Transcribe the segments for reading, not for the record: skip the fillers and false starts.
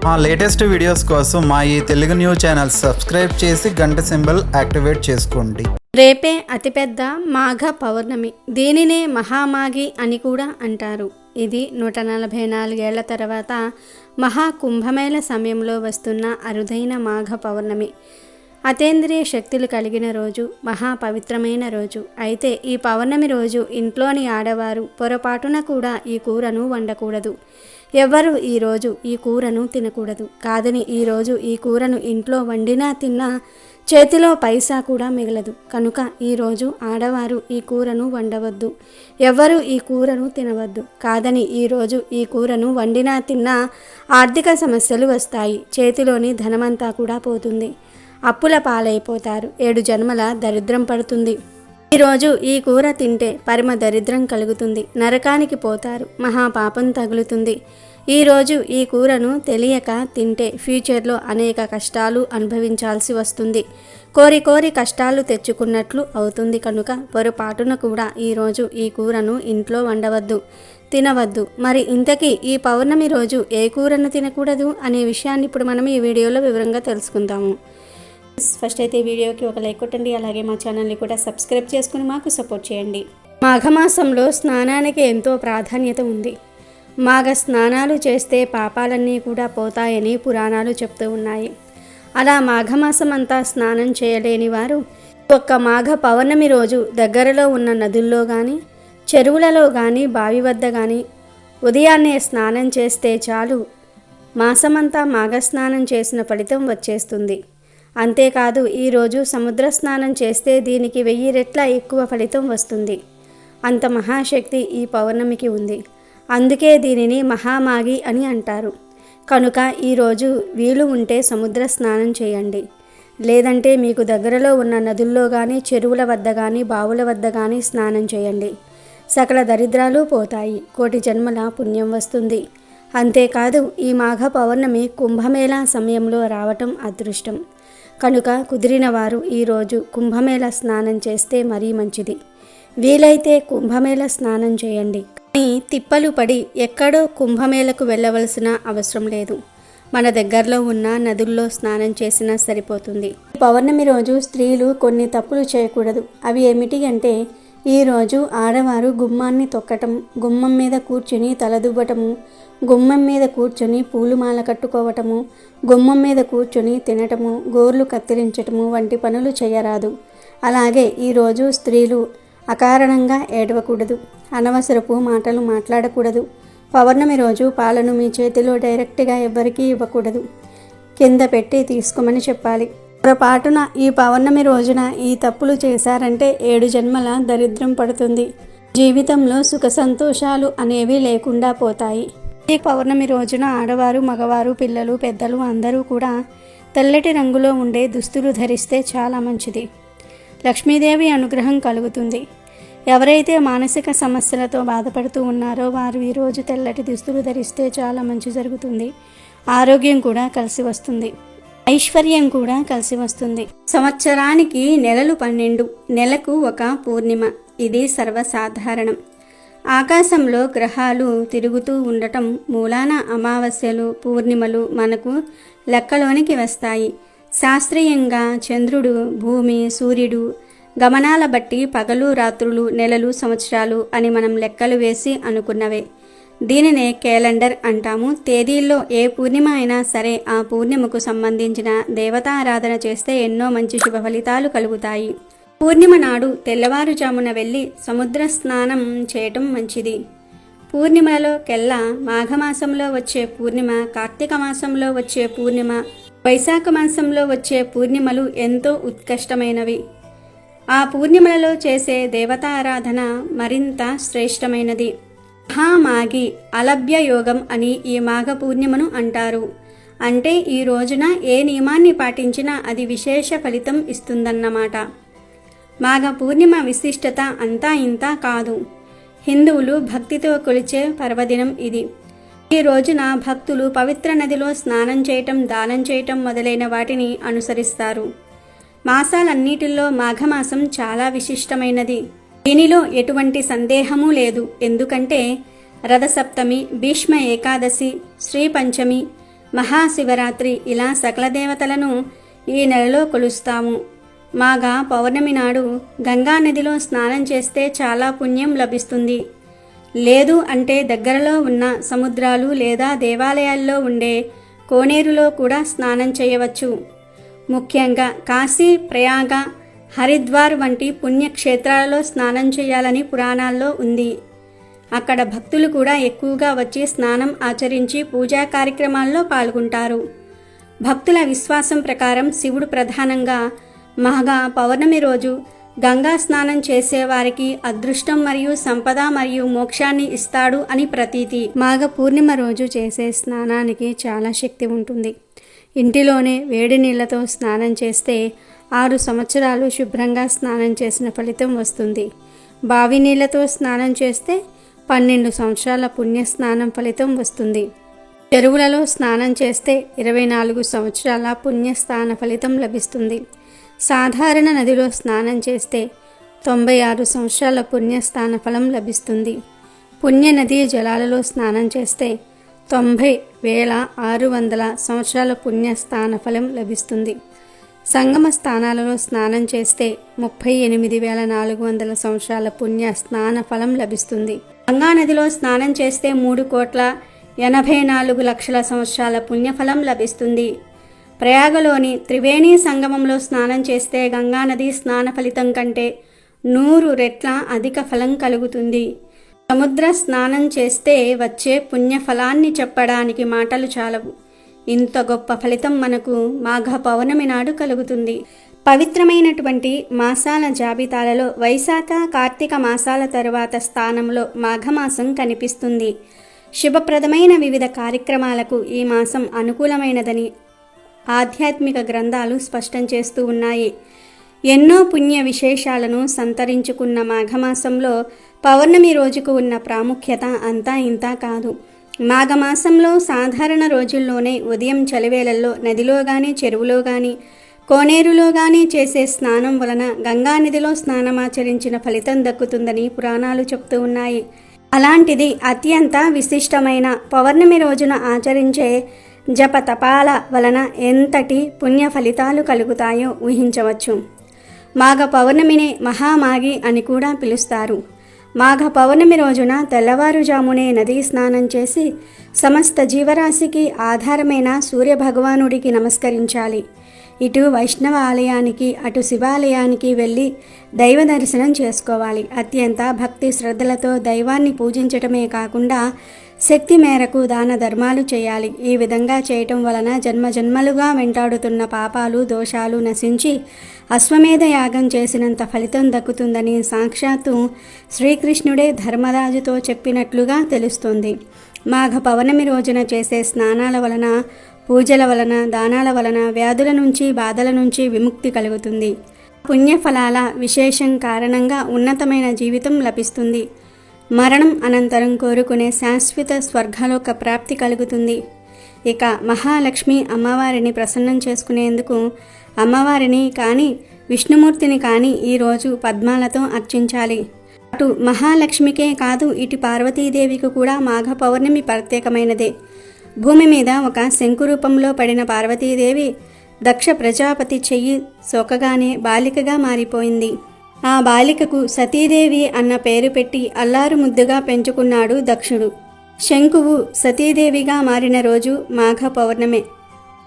మా latest videos కోసం మా ఈ తెలుగు న్యూస్ ఛానల్ సబ్స్క్రైబ్ చేసి గంట సింబల్ యాక్టివేట్ చేసుకోండి. రేపే అతిపెద్ద మాఘ పౌర్ణమి. దీనినే మహామాఘి అని కూడా అంటారు. ఇది 144 ఏళ్ల తర్వాత మహాకుంభమేళ సమయంలో వస్తున్న అరుదైన మాఘ పౌర్ణమి. అతేంద్రియ శక్తులు కలిగిన రోజు, మహాపవిత్రమైన రోజు. అయితే ఈ పౌర్ణమి రోజు ఇంట్లోని ఆడవారు పొరపాటున కూడా ఈ కూరను వండకూడదు. ఎవ్వరూ ఈరోజు ఈ కూరను తినకూడదు. కాదని ఈరోజు ఈ కూరను ఇంట్లో వండినా తిన్నా చేతిలో పైసా కూడా మిగలదు. కనుక ఈరోజు ఆడవారు ఈ కూరను వండవద్దు. ఎవ్వరూ ఈ కూరను తినవద్దు. కాదని ఈరోజు ఈ కూరను వండినా తిన్నా ఆర్థిక సమస్యలు వస్తాయి. చేతిలోని ధనమంతా కూడా పోతుంది. అప్పుల పాలైపోతారు. 7 జన్మల దరిద్రం పడుతుంది. ఈరోజు ఈ కూర తింటే పరమ దరిద్రం కలుగుతుంది. నరకానికి పోతారు. మహాపాపం తగులుతుంది. ఈరోజు ఈ కూరను తెలియక తింటే ఫ్యూచర్లో అనేక కష్టాలు అనుభవించాల్సి వస్తుంది. కోరి కోరి కష్టాలు తెచ్చుకున్నట్లు అవుతుంది. కనుక పొరపాటున కూడా ఈరోజు ఈ కూరను ఇంట్లో వండవద్దు, తినవద్దు. మరి ఇంతకీ ఈ పౌర్ణమి రోజు ఏ కూరను తినకూడదు అనే విషయాన్ని ఇప్పుడు మనం ఈ వీడియోలో వివరంగా తెలుసుకుందాము. ఫస్ట్ అయితే ఈ వీడియోకి ఒక లైక్ కొట్టండి. అలాగే మా ఛానల్ని కూడా సబ్స్క్రైబ్ చేసుకుని మాకు సపోర్ట్ చేయండి. మాఘమాసంలో స్నానానికి ఎంతో ప్రాధాన్యత ఉంది. మాఘ స్నానాలు చేస్తే పాపాలన్నీ కూడా పోతాయని పురాణాలు చెప్తూ ఉన్నాయి. అలా మాఘమాసం అంతా స్నానం చేయలేని వారు ఒక్క మాఘ పౌర్ణమి రోజు దగ్గరలో ఉన్న నదుల్లో కానీ, చెరువులలో కానీ, బావి వద్ద కానీ ఉదయాన్నే స్నానం చేస్తే చాలు మాసమంతా మాఘ స్నానం చేసిన ఫలితం వచ్చేస్తుంది. అంతేకాదు ఈరోజు సముద్ర స్నానం చేస్తే దీనికి 1000 రెట్ల ఎక్కువ ఫలితం వస్తుంది. అంత మహాశక్తి ఈ పౌర్ణమికి ఉంది. అందుకే దీనిని మహామాఘి అని అంటారు. కనుక ఈరోజు వీలు ఉంటే సముద్ర స్నానం చేయండి. లేదంటే మీకు దగ్గరలో ఉన్న నదుల్లో కానీ, చెరువుల వద్ద కానీ, బావుల వద్ద కానీ స్నానం చేయండి. సకల దరిద్రాలు పోతాయి. 1,000 జన్మల పుణ్యం వస్తుంది. అంతేకాదు ఈ మాఘ పౌర్ణమి కుంభమేళ సమయంలో రావటం అదృష్టం. కనుక కుదిరిన వారు ఈరోజు కుంభమేళ స్నానం చేస్తే మరీ మంచిది. వీలైతే కుంభమేళ స్నానం చేయండి. కానీ తిప్పలు పడి ఎక్కడో కుంభమేళకు వెళ్ళవలసిన అవసరం లేదు. మన దగ్గరలో ఉన్న నదుల్లో స్నానం చేసినా సరిపోతుంది. పౌర్ణమి రోజు స్త్రీలు కొన్ని తప్పులు చేయకూడదు. అవి ఏమిటి అంటే, ఈరోజు ఆడవారు గుమ్మాన్ని తొక్కటం, గుమ్మం మీద కూర్చుని తలదువ్వటము, గుమ్మం మీద కూర్చొని పూలుమాల కట్టుకోవటము, గుమ్మం మీద కూర్చొని తినటము, గోర్లు కత్తిరించటము వంటి పనులు చేయరాదు. అలాగే ఈరోజు స్త్రీలు అకారణంగా ఏడవకూడదు. అనవసరపు మాటలు మాట్లాడకూడదు. పౌర్ణమి రోజు పాలను మీ చేతిలో డైరెక్ట్గా ఎవ్వరికీ ఇవ్వకూడదు. కింద పెట్టి తీసుకోమని చెప్పాలి. పొరపాటున ఈ పౌర్ణమి రోజున ఈ తప్పులు చేశారంటే 7 జన్మల దరిద్రం పడుతుంది. జీవితంలో సుఖ సంతోషాలు అనేవి లేకుండా పోతాయి. ఈ పౌర్ణమి రోజున ఆడవారు, మగవారు, పిల్లలు, పెద్దలు అందరూ కూడా తెల్లటి రంగులో ఉండే దుస్తులు ధరిస్తే చాలా మంచిది. లక్ష్మీదేవి అనుగ్రహం కలుగుతుంది. ఎవరైతే మానసిక సమస్యలతో బాధపడుతూ ఉన్నారో వారు ఈరోజు తెల్లటి దుస్తులు ధరిస్తే చాలా మంచి జరుగుతుంది. ఆరోగ్యం కూడా కలిసి వస్తుంది. ఐశ్వర్యం కూడా కలిసి వస్తుంది. సంవత్సరానికి నెలలు 12, నెలకు ఒక పూర్ణిమ. ఇది సర్వసాధారణం. ఆకాశంలో గ్రహాలు తిరుగుతూ ఉండటం మూలాన అమావాస్యలు, పూర్ణిమలు మనకు లెక్కలోనికి వస్తాయి. శాస్త్రీయంగా చంద్రుడు, భూమి, సూర్యుడు గమనాల బట్టి పగలు, రాత్రులు, నెలలు, సంవత్సరాలు అని మనం లెక్కలు వేసి అనుకున్నవే. దీనినే క్యాలెండర్ అంటాము. తేదీల్లో ఏ పూర్ణిమ అయినా సరే ఆ పూర్ణిమకు సంబంధించిన దేవతారాధన చేస్తే ఎన్నో మంచి శుభ ఫలితాలు కలుగుతాయి. పూర్ణిమ నాడు తెల్లవారుజామున వెళ్ళి సముద్ర స్నానం చేయటం మంచిది. పూర్ణిమలలోకెల్లా మాఘమాసంలో వచ్చే పూర్ణిమ, కార్తీక మాసంలో వచ్చే పూర్ణిమ, వైశాఖ మాసంలో వచ్చే పూర్ణిమలు ఎంతో ఉత్కృష్టమైనవి. ఆ పూర్ణిమలలో చేసే దేవతారాధన మరింత శ్రేష్టమైనది. మహామాఘి అలభ్య యోగం అని ఈ మాఘ పూర్ణిమను అంటారు. అంటే ఈ రోజున ఏ నియమాన్ని పాటించినా అది విశేష ఫలితం ఇస్తుందన్నమాట. మాఘ పూర్ణిమ విశిష్టత అంతా ఇంతా కాదు. హిందువులు భక్తితో కొలిచే పర్వదినం ఇది. ఈ రోజున భక్తులు పవిత్ర నదిలో స్నానం చేయటం, దానం చేయటం మొదలైన వాటిని అనుసరిస్తారు. మాసాలన్నిటిల్లో మాఘమాసం చాలా విశిష్టమైనది. దీనిలో ఎటువంటి సందేహమూ లేదు. ఎందుకంటే రథసప్తమి, భీష్మ ఏకాదశి, శ్రీ పంచమి, మహాశివరాత్రి ఇలా సకల దేవతలను ఈ నెలలో కొలుస్తాము. మాఘ పౌర్ణమి నాడు గంగా నదిలో స్నానం చేస్తే చాలా పుణ్యం లభిస్తుంది. లేదు అంటే దగ్గరలో ఉన్న సముద్రాలు లేదా దేవాలయాల్లో ఉండే కోనేరులో కూడా స్నానం చేయవచ్చు. ముఖ్యంగా కాశీ, ప్రయాగ, హరిద్వార్ వంటి పుణ్యక్షేత్రాలలో స్నానం చేయాలని పురాణాల్లో ఉంది. అక్కడ భక్తులు కూడా ఎక్కువగా వచ్చి స్నానం ఆచరించి పూజా కార్యక్రమాల్లో పాల్గొంటారు. భక్తుల విశ్వాసం ప్రకారం శివుడు ప్రధానంగా మాఘ పౌర్ణమి రోజు గంగా స్నానం చేసేవారికి అదృష్టం మరియు సంపద మరియు మోక్షాన్ని ఇస్తాడు అని ప్రతీతి. మాఘ పూర్ణిమ రోజు చేసే స్నానానికి చాలా శక్తి ఉంటుంది. ఇంటిలోనే వేడి నీళ్లతో స్నానం చేస్తే 6 సంవత్సరాలు శుభ్రంగా స్నానం చేసిన ఫలితం వస్తుంది. బావి నీళ్లతో స్నానం చేస్తే 12 సంవత్సరాల పుణ్య స్నానం ఫలితం వస్తుంది. చెరువులలో స్నానం చేస్తే 24 సంవత్సరాల పుణ్య స్నాన ఫలితం లభిస్తుంది. సాధారణ నదిలో స్నానం చేస్తే 96 సంవత్సరాల పుణ్యస్థాన ఫలం లభిస్తుంది. పుణ్య నదీ జలాలలో స్నానం చేస్తే 90,600 సంవత్సరాల పుణ్యస్థాన ఫలం లభిస్తుంది. సంగమ స్థానాలలో స్నానం చేస్తే 38,400 సంవత్సరాల పుణ్య స్నాన ఫలం లభిస్తుంది. గంగా నదిలో స్నానం చేస్తే 3,84,00,000 సంవత్సరాల పుణ్యఫలం లభిస్తుంది. ప్రయాగలోని త్రివేణి సంగమంలో స్నానం చేస్తే గంగానది స్నాన ఫలితం కంటే 100 రెట్ల అధిక ఫలం కలుగుతుంది. సముద్ర స్నానం చేస్తే వచ్చే పుణ్యఫలాన్ని చెప్పడానికి మాటలు చాలవు. ఇంత గొప్ప ఫలితం మనకు మాఘ పౌర్ణమి నాడు కలుగుతుంది. పవిత్రమైనటువంటి మాసాల జాబితాలలో వైశాఖ, కార్తీక మాసాల తరువాత స్థానంలో మాఘమాసం కనిపిస్తుంది. శుభప్రదమైన వివిధ కార్యక్రమాలకు ఈ మాసం అనుకూలమైనదని ఆధ్యాత్మిక గ్రంథాలు స్పష్టం చేస్తూ ఉన్నాయి. ఎన్నో పుణ్య విశేషాలను సంతరించుకున్న మాఘమాసంలో పౌర్ణమి రోజుకు ఉన్న ప్రాముఖ్యత అంతా ఇంతా కాదు. మాఘమాసంలో సాధారణ రోజుల్లోనే ఉదయం చలివేళల్లో నదిలో కానీ, చెరువులో కానీ, కోనేరులో కానీ చేసే స్నానం వలన గంగానదిలో స్నానమాచరించిన ఫలితం దక్కుతుందని పురాణాలు చెప్తూ ఉన్నాయి. అలాంటిది అత్యంత విశిష్టమైన పౌర్ణమి రోజున ఆచరించే జపతపాల వలన ఎంతటి పుణ్య ఫలితాలు కలుగుతాయో ఊహించవచ్చు. మాఘ పౌర్ణమినే మహామాఘి అని కూడా పిలుస్తారు. మాఘ పౌర్ణమి రోజున తెల్లవారుజామునే నదీ స్నానం చేసి సమస్త జీవరాశికి ఆధారమైన సూర్యభగవానుడికి నమస్కరించాలి. ఇటు వైష్ణవ ఆలయానికి, అటు శివాలయానికి వెళ్ళి దైవ దర్శనం చేసుకోవాలి. అత్యంత భక్తి శ్రద్ధలతో దైవాన్ని పూజించటమే కాకుండా శక్తి మేరకు దాన ధర్మాలు చేయాలి. ఈ విధంగా చేయటం వలన జన్మజన్మలుగా వెంటాడుతున్న పాపాలు, దోషాలు నశించి అశ్వమేధ యాగం చేసినంత ఫలితం దక్కుతుందని సాక్షాత్తు శ్రీకృష్ణుడే ధర్మరాజుతో చెప్పినట్లుగా తెలుస్తుంది. మాఘ పౌర్ణమి రోజున చేసే స్నానాల వలన, పూజల వలన, దానాల వలన వ్యాధుల నుంచి, బాధల నుంచి విముక్తి కలుగుతుంది. పుణ్యఫలాల విశేషం కారణంగా ఉన్నతమైన జీవితం లభిస్తుంది. మరణం అనంతరం కోరుకునే శాశ్వత స్వర్గలోక ప్రాప్తి కలుగుతుంది. ఇక మహాలక్ష్మి అమ్మవారిని ప్రసన్నం చేసుకునేందుకు అమ్మవారిని కానీ, విష్ణుమూర్తిని కానీ ఈరోజు పద్మాలతో అర్చించాలి. అటు మహాలక్ష్మికే కాదు, ఇటు పార్వతీదేవికి కూడా మాఘ పౌర్ణమి ప్రత్యేకమైనదే. భూమి మీద ఒక శంకు రూపంలో పడిన పార్వతీదేవి దక్ష ప్రజాపతి చెయ్యి సోకగానే బాలికగా మారిపోయింది. ఆ బాలికకు సతీదేవి అన్న పేరు పెట్టి అల్లారు ముద్దుగా పెంచుకున్నాడు దక్షుడు. శంకువు సతీదేవిగా మారిన రోజు మాఘ పౌర్ణమే.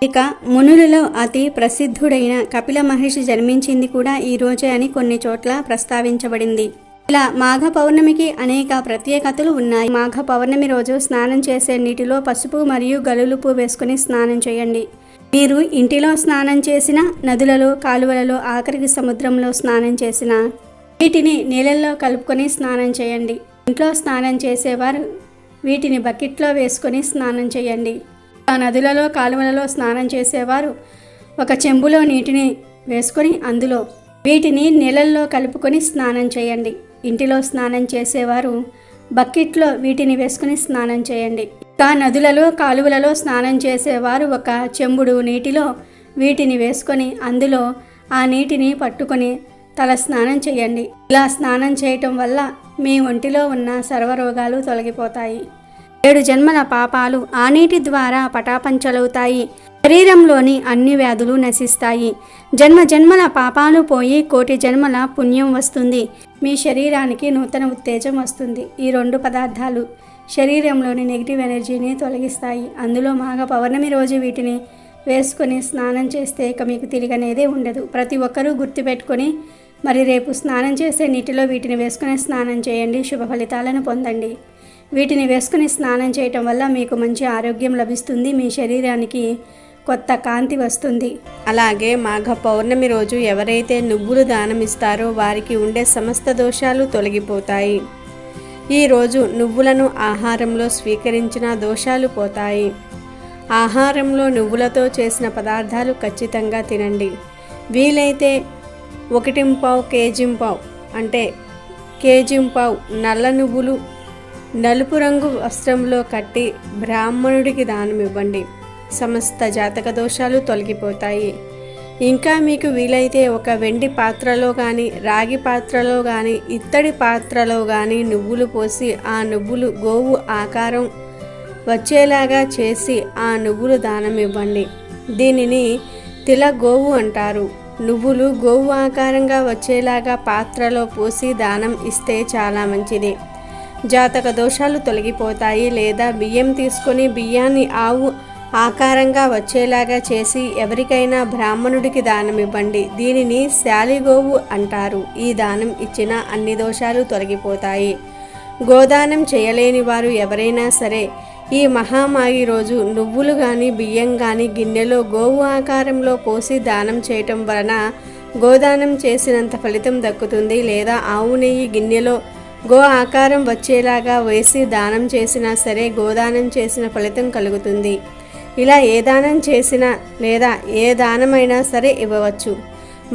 ఇక మునులలో అతి ప్రసిద్ధుడైన కపిల మహర్షి జన్మించింది కూడా ఈ రోజే అని కొన్ని చోట్ల ప్రస్తావించబడింది. ఇలా మాఘ పౌర్ణమికి అనేక ప్రత్యేకతలు ఉన్నాయి. మాఘ పౌర్ణమి రోజు స్నానం చేసే నీటిలో పసుపు మరియు గలులుపు వేసుకుని స్నానం చేయండి. మీరు ఇంటిలో స్నానం చేసిన, నదులలో, కాలువలలో, ఆఖరికి సముద్రంలో స్నానం చేసిన వీటిని నీళ్ళల్లో కలుపుకొని స్నానం చేయండి. ఇంట్లో స్నానం చేసేవారు వీటిని బకెట్లో వేసుకొని స్నానం చేయండి. ఆ నదులలో, కాలువలలో స్నానం చేసేవారు ఒక చెంబులో నీటిని వేసుకొని అందులో వీటిని నీళ్ళల్లో కలుపుకొని స్నానం చేయండి. ఇంటిలో స్నానం చేసేవారు బకెట్లో వీటిని వేసుకుని స్నానం చేయండి. ఇంకా నదులలో, కాలువలలో స్నానం చేసేవారు ఒక చెంబుడు నీటిలో వీటిని వేసుకొని అందులో ఆ నీటిని పట్టుకొని తల స్నానం చేయండి. ఇలా స్నానం చేయటం వల్ల మీ ఒంటిలో ఉన్న సర్వరోగాలు తొలగిపోతాయి. 7 జన్మల పాపాలు ఆ నీటి ద్వారా పటాపంచలవుతాయి. శరీరంలోని అన్ని వ్యాధులు నశిస్తాయి. జన్మల పాపాలు పోయి 1,000,000 జన్మల పుణ్యం వస్తుంది. మీ శరీరానికి నూతన ఉత్తేజం వస్తుంది. ఈ 2 పదార్థాలు శరీరంలోని నెగిటివ్ ఎనర్జీని తొలగిస్తాయి. అందులో మాఘ పౌర్ణమి రోజు వీటిని వేసుకొని స్నానం చేస్తే ఇక మీకు తిరిగనేదే ఉండదు. ప్రతి ఒక్కరూ గుర్తుపెట్టుకొని మరి రేపు స్నానం చేసే నీటిలో వీటిని వేసుకుని స్నానం చేయండి. శుభ ఫలితాలను పొందండి. వీటిని వేసుకుని స్నానం చేయటం వల్ల మీకు మంచి ఆరోగ్యం లభిస్తుంది. మీ శరీరానికి కొత్త కాంతి వస్తుంది. అలాగే మాఘ పౌర్ణమి రోజు ఎవరైతే నువ్వులు దానం ఇస్తారో వారికి ఉండే సమస్త దోషాలు తొలగిపోతాయి. ఈరోజు నువ్వులను ఆహారంలో స్వీకరించిన దోషాలు పోతాయి. ఆహారంలో నువ్వులతో చేసిన పదార్థాలు ఖచ్చితంగా తినండి. వీలైతే 1.25 కేజీ అంటే కేజీ నల్ల నువ్వులు నలుపు రంగు వస్త్రంలో కట్టి బ్రాహ్మణుడికి దానం ఇవ్వండి. సమస్త జాతక దోషాలు తొలగిపోతాయి. ఇంకా మీకు వీలైతే ఒక వెండి పాత్రలో కానీ రాగి పాత్రలో కానీ ఇత్తడి పాత్రలో కానీ నువ్వులు పోసి ఆ నువ్వులు గోవు ఆకారం వచ్చేలాగా చేసి ఆ నువ్వులు దానం ఇవ్వండి. దీనిని తిల గోవు అంటారు. నువ్వులు గోవు ఆకారంగా వచ్చేలాగా పాత్రలో పోసి దానం ఇస్తే చాలా మంచిది. జాతక దోషాలు తొలగిపోతాయి. లేదా బియ్యం తీసుకొని బియ్యాన్ని ఆవు ఆకారంగా వచ్చేలాగా చేసి ఎవరికైనా బ్రాహ్మణుడికి దానం ఇవ్వండి. దీనిని శాలిగోవు అంటారు. ఈ దానం ఇచ్చిన అన్ని దోషాలు తొలగిపోతాయి. గోదానం చేయలేని వారు ఎవరైనా సరే ఈ మహామాగి రోజు నువ్వులు కానీ బియ్యం కానీ గిన్నెలో గోవు ఆకారంలో పోసి దానం చేయటం వలన గోదానం చేసినంత ఫలితం దక్కుతుంది. లేదా ఆవు నెయ్యి గిన్నెలో గో ఆకారం వచ్చేలాగా వేసి దానం చేసినా సరే గోదానం చేసిన ఫలితం కలుగుతుంది. ఇలా ఏ దానం చేసినా లేదా ఏ దానమైనా సరే ఇవ్వవచ్చు.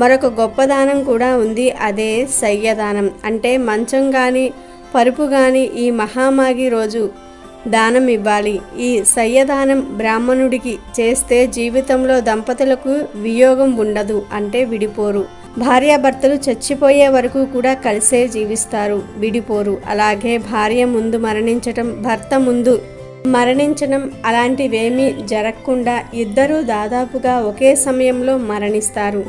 మరొక గొప్ప దానం కూడా ఉంది. అదే శయ్యదానం. అంటే మంచం కానీ పరుపు కానీ ఈ మహామాగి రోజు దానం ఇవ్వాలి. ఈ శయ్యదానం బ్రాహ్మణుడికి చేస్తే జీవితంలో దంపతులకు వియోగం ఉండదు. అంటే విడిపోరు. భార్యాభర్తలు చచ్చిపోయే వరకు కూడా కలిసే జీవిస్తారు, విడిపోరు. అలాగే భార్య ముందు మరణించటం, భర్త ముందు మరణించడం అలాంటివేమీ జరగకుండా ఇద్దరూ దాదాపుగా ఒకే సమయంలో మరణిస్తారు.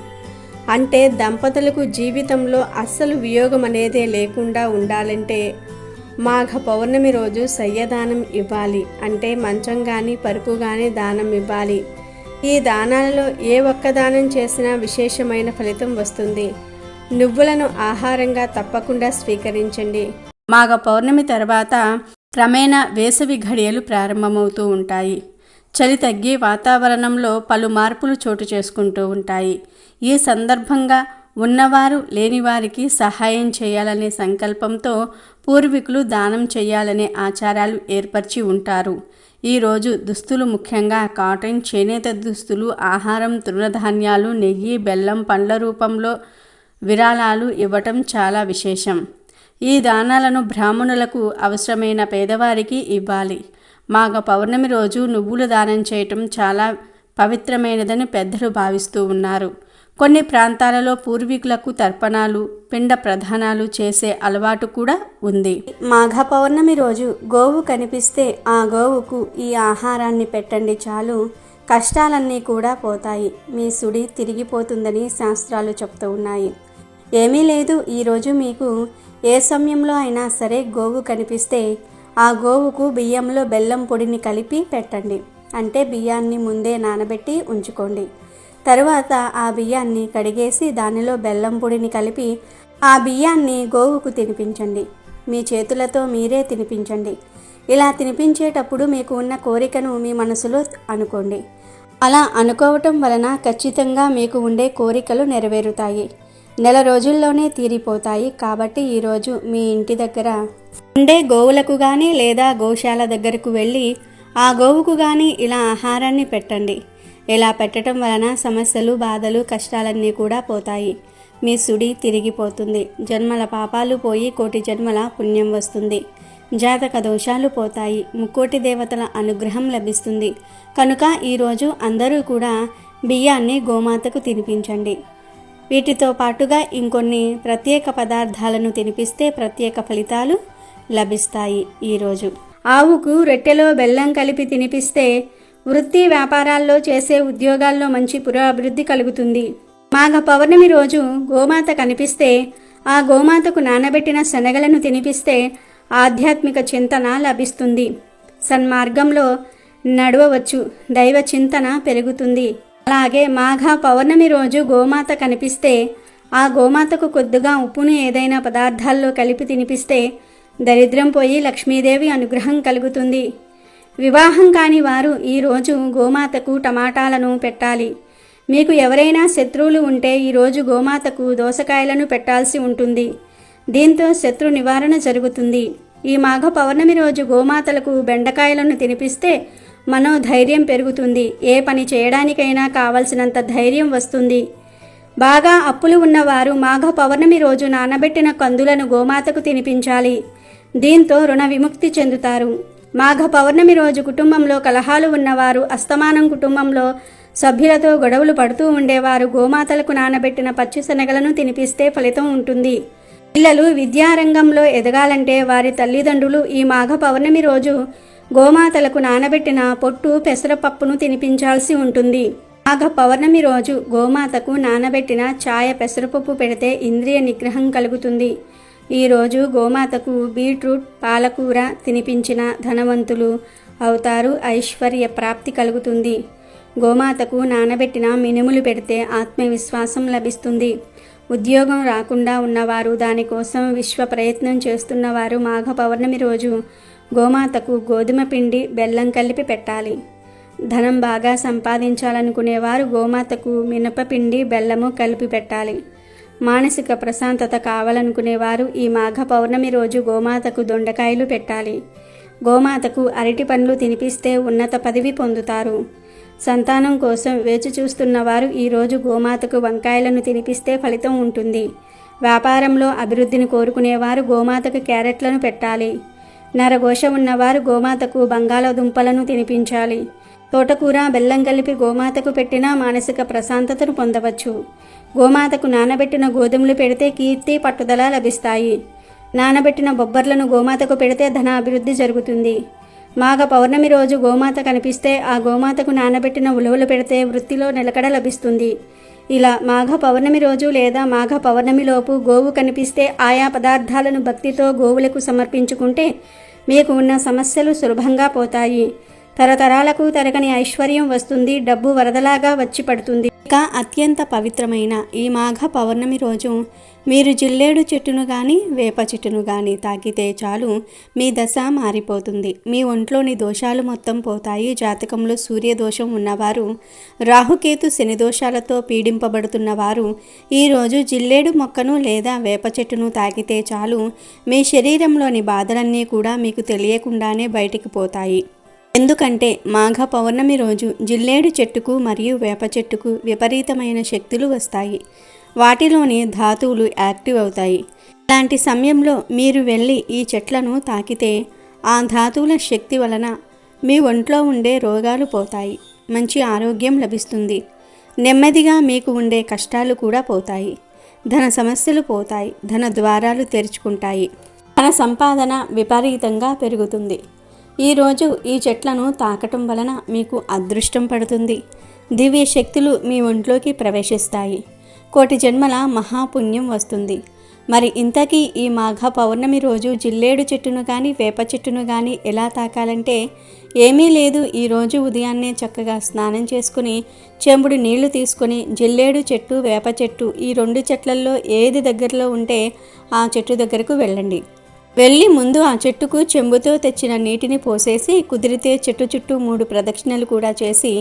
అంటే దంపతులకు జీవితంలో అస్సలు వియోగం అనేదే లేకుండా ఉండాలంటే మాఘ పౌర్ణమి రోజు శయ్యదానం ఇవ్వాలి. అంటే మంచం కానీ పరుపు కానీ దానం ఇవ్వాలి. ఈ దానాలలో ఏ ఒక్క దానం చేసినా విశేషమైన ఫలితం వస్తుంది. నువ్వులను ఆహారంగా తప్పకుండా స్వీకరించండి. మాఘ పౌర్ణమి తర్వాత క్రమేణా వేసవి ఘడియలు ప్రారంభమవుతూ ఉంటాయి. చలి తగ్గి వాతావరణంలో పలు మార్పులు చోటు చేసుకుంటూ ఉంటాయి. ఈ సందర్భంగా ఉన్నవారు లేనివారికి సహాయం చేయాలనే సంకల్పంతో పూర్వీకులు దానం చేయాలనే ఆచారాలు ఏర్పరిచి ఉంటారు. ఈరోజు దుస్తులు, ముఖ్యంగా కాటన్, చేనేత దుస్తులు, ఆహారం, తృణధాన్యాలు, నెయ్యి, బెల్లం, పండ్ల రూపంలో విరాళాలు ఇవ్వటం చాలా విశేషం. ఈ దానాలను బ్రాహ్మణులకు అవసరమైన పేదవారికి ఇవ్వాలి. మాఘ పౌర్ణమి రోజు నువ్వులు దానం చేయటం చాలా పవిత్రమైనదని పెద్దలు భావిస్తూ ఉన్నారు. కొన్ని ప్రాంతాలలో పూర్వీకులకు తర్పణాలు, పిండ ప్రధానాలు చేసే అలవాటు కూడా ఉంది. మాఘ పౌర్ణమి రోజు గోవు కనిపిస్తే ఆ గోవుకు ఈ ఆహారాన్ని పెట్టండి. చాలు, కష్టాలన్నీ కూడా పోతాయి. మీ సుడి తిరిగిపోతుందని శాస్త్రాలు చెప్తూ ఉన్నాయి. ఏమీ లేదు, ఈరోజు మీకు ఏ సమయంలో అయినా సరే గోవు కనిపిస్తే ఆ గోవుకు బియ్యంలో బెల్లం పొడిని కలిపి పెట్టండి. అంటే బియ్యాన్ని ముందే నానబెట్టి ఉంచుకోండి. తరువాత ఆ బియ్యాన్ని కడిగేసి దానిలో బెల్లం పొడిని కలిపి ఆ బియ్యాన్ని గోవుకు తినిపించండి. మీ చేతులతో మీరే తినిపించండి. ఇలా తినిపించేటప్పుడు మీకు ఉన్న కోరికను మీ మనసులో అనుకోండి. అలా అనుకోవటం వలన ఖచ్చితంగా మీకు ఉండే కోరికలు నెరవేరుతాయి. నెల రోజుల్లోనే తీరిపోతాయి. కాబట్టి ఈరోజు మీ ఇంటి దగ్గర ఉండే గోవులకు కానీ లేదా గోశాల దగ్గరకు వెళ్ళి ఆ గోవుకు కానీ ఇలా ఆహారాన్ని పెట్టండి. ఇలా పెట్టడం వలన సమస్యలు, బాధలు, కష్టాలన్నీ కూడా పోతాయి. మీ సుడి తిరిగిపోతుంది. జన్మల పాపాలు పోయి 1,000,000 జన్మల పుణ్యం వస్తుంది. జాతక దోషాలు పోతాయి. ముక్కోటి దేవతల అనుగ్రహం లభిస్తుంది. కనుక ఈరోజు అందరూ కూడా బియ్యాన్ని గోమాతకు తినిపించండి. వీటితో పాటుగా ఇంకొన్ని ప్రత్యేక పదార్థాలను తినిపిస్తే ప్రత్యేక ఫలితాలు లభిస్తాయి ఈరోజు. ఆవుకు రొట్టెలో బెల్లం కలిపి తినిపిస్తే వృత్తి వ్యాపారాల్లో చేసే ఉద్యోగాల్లో మంచి పురోభివృద్ధి కలుగుతుంది. మాఘ పౌర్ణమి రోజు గోమాత కనిపిస్తే ఆ గోమాతకు నానబెట్టిన శనగలను తినిపిస్తే ఆధ్యాత్మిక చింతన లభిస్తుంది. సన్మార్గంలో నడవవచ్చు, దైవ చింతన పెరుగుతుంది. అలాగే మాఘ పౌర్ణమి రోజు గోమాత కనిపిస్తే ఆ గోమాతకు కొద్దిగా ఉప్పును ఏదైనా పదార్థాల్లో కలిపి తినిపిస్తే దరిద్రం పోయి లక్ష్మీదేవి అనుగ్రహం కలుగుతుంది. వివాహం కాని వారు ఈరోజు గోమాతకు టమాటాలను పెట్టాలి. మీకు ఎవరైనా శత్రువులు ఉంటే ఈరోజు గోమాతకు దోసకాయలను పెట్టాల్సి ఉంటుంది. దీంతో శత్రు నివారణ జరుగుతుంది. ఈ మాఘ పౌర్ణమి రోజు గోమాతలకు బెండకాయలను తినిపిస్తే మనోధైర్యం పెరుగుతుంది. ఏ పని చేయడానికైనా కావలసినంత ధైర్యం వస్తుంది. బాగా అప్పులు ఉన్నవారు మాఘ పౌర్ణమి రోజు నానబెట్టిన కందులను గోమాతకు తినిపించాలి. దీంతో రుణ విముక్తి చెందుతారు. మాఘ పౌర్ణమి రోజు కుటుంబంలో కలహాలు ఉన్నవారు, అస్తమానం కుటుంబంలో సభ్యులతో గొడవలు పడుతూ ఉండేవారు గోమాతలకు నానబెట్టిన పచ్చిశనగలను తినిపిస్తే ఫలితం ఉంటుంది. పిల్లలు విద్యారంగంలో ఎదగాలంటే వారి తల్లిదండ్రులు ఈ మాఘ పౌర్ణమి రోజు గోమాతలకు నానబెట్టిన పొట్టు పెసరపప్పును తినిపించాల్సి ఉంటుంది. మాఘ పౌర్ణమి రోజు గోమాతకు నానబెట్టిన ఛాయ పెసరపప్పు పెడితే ఇంద్రియ నిగ్రహం కలుగుతుంది. ఈరోజు గోమాతకు బీట్రూట్, పాలకూర తినిపించిన ధనవంతులు అవుతారు. ఐశ్వర్య ప్రాప్తి కలుగుతుంది. గోమాతకు నానబెట్టిన మినుములు పెడితే ఆత్మవిశ్వాసం లభిస్తుంది. ఉద్యోగం రాకుండా ఉన్నవారు, దానికోసం విశ్వ ప్రయత్నం చేస్తున్నవారు మాఘ పౌర్ణమి రోజు గోమాతకు గోధుమ పిండి, బెల్లం కలిపి పెట్టాలి. ధనం బాగా సంపాదించాలనుకునేవారు గోమాతకు మినపపిండి, బెల్లము కలిపి పెట్టాలి. మానసిక ప్రశాంతత కావాలనుకునేవారు ఈ మాఘ పౌర్ణమి రోజు గోమాతకు దొండకాయలు పెట్టాలి. గోమాతకు అరటి పండ్లు తినిపిస్తే ఉన్నత పదవి పొందుతారు. సంతానం కోసం వేచి చూస్తున్నవారు ఈరోజు గోమాతకు వంకాయలను తినిపిస్తే ఫలితం ఉంటుంది. వ్యాపారంలో అభివృద్ధిని కోరుకునేవారు గోమాతకు క్యారెట్లను పెట్టాలి. నరఘోష ఉన్నవారు గోమాతకు బంగాళదుంపలను తినిపించాలి. తోటకూర, బెల్లం కలిపి గోమాతకు పెట్టినా మానసిక ప్రశాంతతను పొందవచ్చు. గోమాతకు నానబెట్టిన గోధుమలు పెడితే కీర్తి, పట్టుదల లభిస్తాయి. నానబెట్టిన బొబ్బర్లను గోమాతకు పెడితే ధన అభివృద్ధి జరుగుతుంది. మాఘ పౌర్ణమి రోజు గోమాత కనిపిస్తే ఆ గోమాతకు నానబెట్టిన ఉలవలు పెడితే వృత్తిలో నిలకడ లభిస్తుంది. ఇలా మాఘ పౌర్ణమి రోజు లేదా మాఘ పౌర్ణమిలోపు గోవు కనిపిస్తే ఆయా పదార్థాలను భక్తితో గోవులకు సమర్పించుకుంటే మీకు ఉన్న సమస్యలు సులభంగా పోతాయి. తరతరాలకు తరగని ఐశ్వర్యం వస్తుంది. డబ్బు వరదలాగా వచ్చి పడుతుంది. ఇక అత్యంత పవిత్రమైన ఈ మాఘ పౌర్ణమి రోజు మీరు జిల్లేడు చెట్టును కానీ వేప చెట్టును కానీ తాకితే చాలు మీ దశ మారిపోతుంది. మీ ఒంట్లోని దోషాలు మొత్తం పోతాయి. జాతకంలో సూర్యదోషం ఉన్నవారు, రాహుకేతు శని దోషాలతో పీడింపబడుతున్నవారు ఈరోజు జిల్లేడు మొక్కను లేదా వేప చెట్టును తాకితే చాలు మీ శరీరంలోని బాధలన్నీ కూడా మీకు తెలియకుండానే బయటికి పోతాయి. ఎందుకంటే మాఘ పౌర్ణమి రోజు జిల్లేడు చెట్టుకు మరియు వేప చెట్టుకు విపరీతమైన శక్తులు వస్తాయి. వాటిలోని ధాతువులు యాక్టివ్ అవుతాయి. అలాంటి సమయంలో మీరు వెళ్ళి ఈ చెట్లను తాకితే ఆ ధాతువుల శక్తి వలన మీ ఒంట్లో ఉండే రోగాలు పోతాయి. మంచి ఆరోగ్యం లభిస్తుంది. నెమ్మదిగా మీకు ఉండే కష్టాలు కూడా పోతాయి. ధన సమస్యలు పోతాయి. ధన ద్వారాలు తెరుచుకుంటాయి. ధన సంపాదన విపరీతంగా పెరుగుతుంది. ఈరోజు ఈ చెట్లను తాకటం వలన మీకు అదృష్టం పడుతుంది. దివ్య శక్తులు మీ ఒంట్లోకి ప్రవేశిస్తాయి. కోటి జన్మల మహాపుణ్యం వస్తుంది. మరి ఇంతకీ ఈ మాఘ పౌర్ణమి రోజు జిల్లేడు చెట్టును కానీ వేప చెట్టును కానీ ఎలా తాకాలంటే ఏమీ లేదు. ఈరోజు ఉదయాన్నే చక్కగా స్నానం చేసుకుని చెంబుడు నీళ్లు తీసుకొని జిల్లేడు చెట్టు, వేప చెట్టు ఈ రెండు చెట్లల్లో ఏది దగ్గరలో ఉంటే ఆ చెట్టు దగ్గరకు వెళ్ళండి. వెళ్ళి ముందు ఆ చెట్టుకు చెంబుతో తెచ్చిన నీటిని పోసేసి కుదిరితే చెట్టు చుట్టూ 3 ప్రదక్షిణలు కూడా చేసి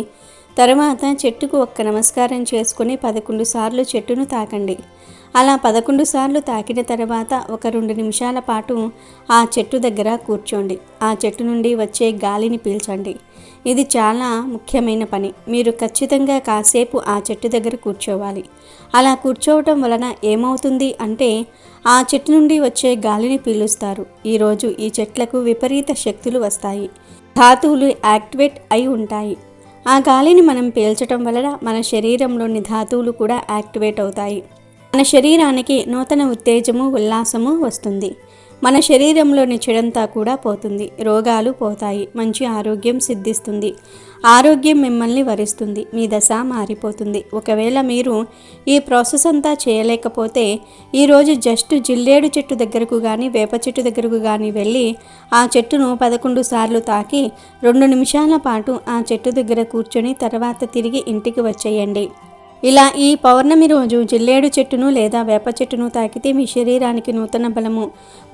తర్వాత చెట్టుకు ఒక్క నమస్కారం చేసుకుని 11 సార్లు చెట్టును తాకండి. అలా 11 సార్లు తాకిన తర్వాత ఒక 2 నిమిషాల పాటు ఆ చెట్టు దగ్గర కూర్చోండి. ఆ చెట్టు నుండి వచ్చే గాలిని పీల్చండి. ఇది చాలా ముఖ్యమైన పని. మీరు ఖచ్చితంగా కాసేపు ఆ చెట్టు దగ్గర కూర్చోవాలి. అలా కూర్చోవటం వలన ఏమవుతుంది అంటే ఆ చెట్టు నుండి వచ్చే గాలిని పీలుస్తారు. ఈరోజు ఈ చెట్లకు విపరీత శక్తులు వస్తాయి. ధాతువులు యాక్టివేట్ అయి ఉంటాయి. ఆ గాలిని మనం పీల్చటం వలన మన శరీరంలోని ధాతువులు కూడా యాక్టివేట్ అవుతాయి. మన శరీరానికి నూతన ఉత్తేజము, ఉల్లాసము వస్తుంది. మన శరీరంలోని చెడంతా కూడా పోతుంది, రోగాలు పోతాయి, మంచి ఆరోగ్యం సిద్ధిస్తుంది, ఆరోగ్యం మిమ్మల్ని వరిస్తుంది, మీ దశ మారిపోతుంది. ఒకవేళ మీరు ఈ ప్రాసెస్ అంతా చేయలేకపోతే ఈరోజు జస్ట్ జిల్లేడు చెట్టు దగ్గరకు కానీ వేప చెట్టు దగ్గరకు కానీ వెళ్ళి ఆ చెట్టును 11 సార్లు తాకి 2 నిమిషాల పాటు ఆ చెట్టు దగ్గర కూర్చొని తర్వాత తిరిగి ఇంటికి వచ్చేయండి. ఇలా ఈ పౌర్ణమి రోజు జిల్లేడు చెట్టును లేదా వేప చెట్టును తాకితే మీ శరీరానికి నూతన బలము,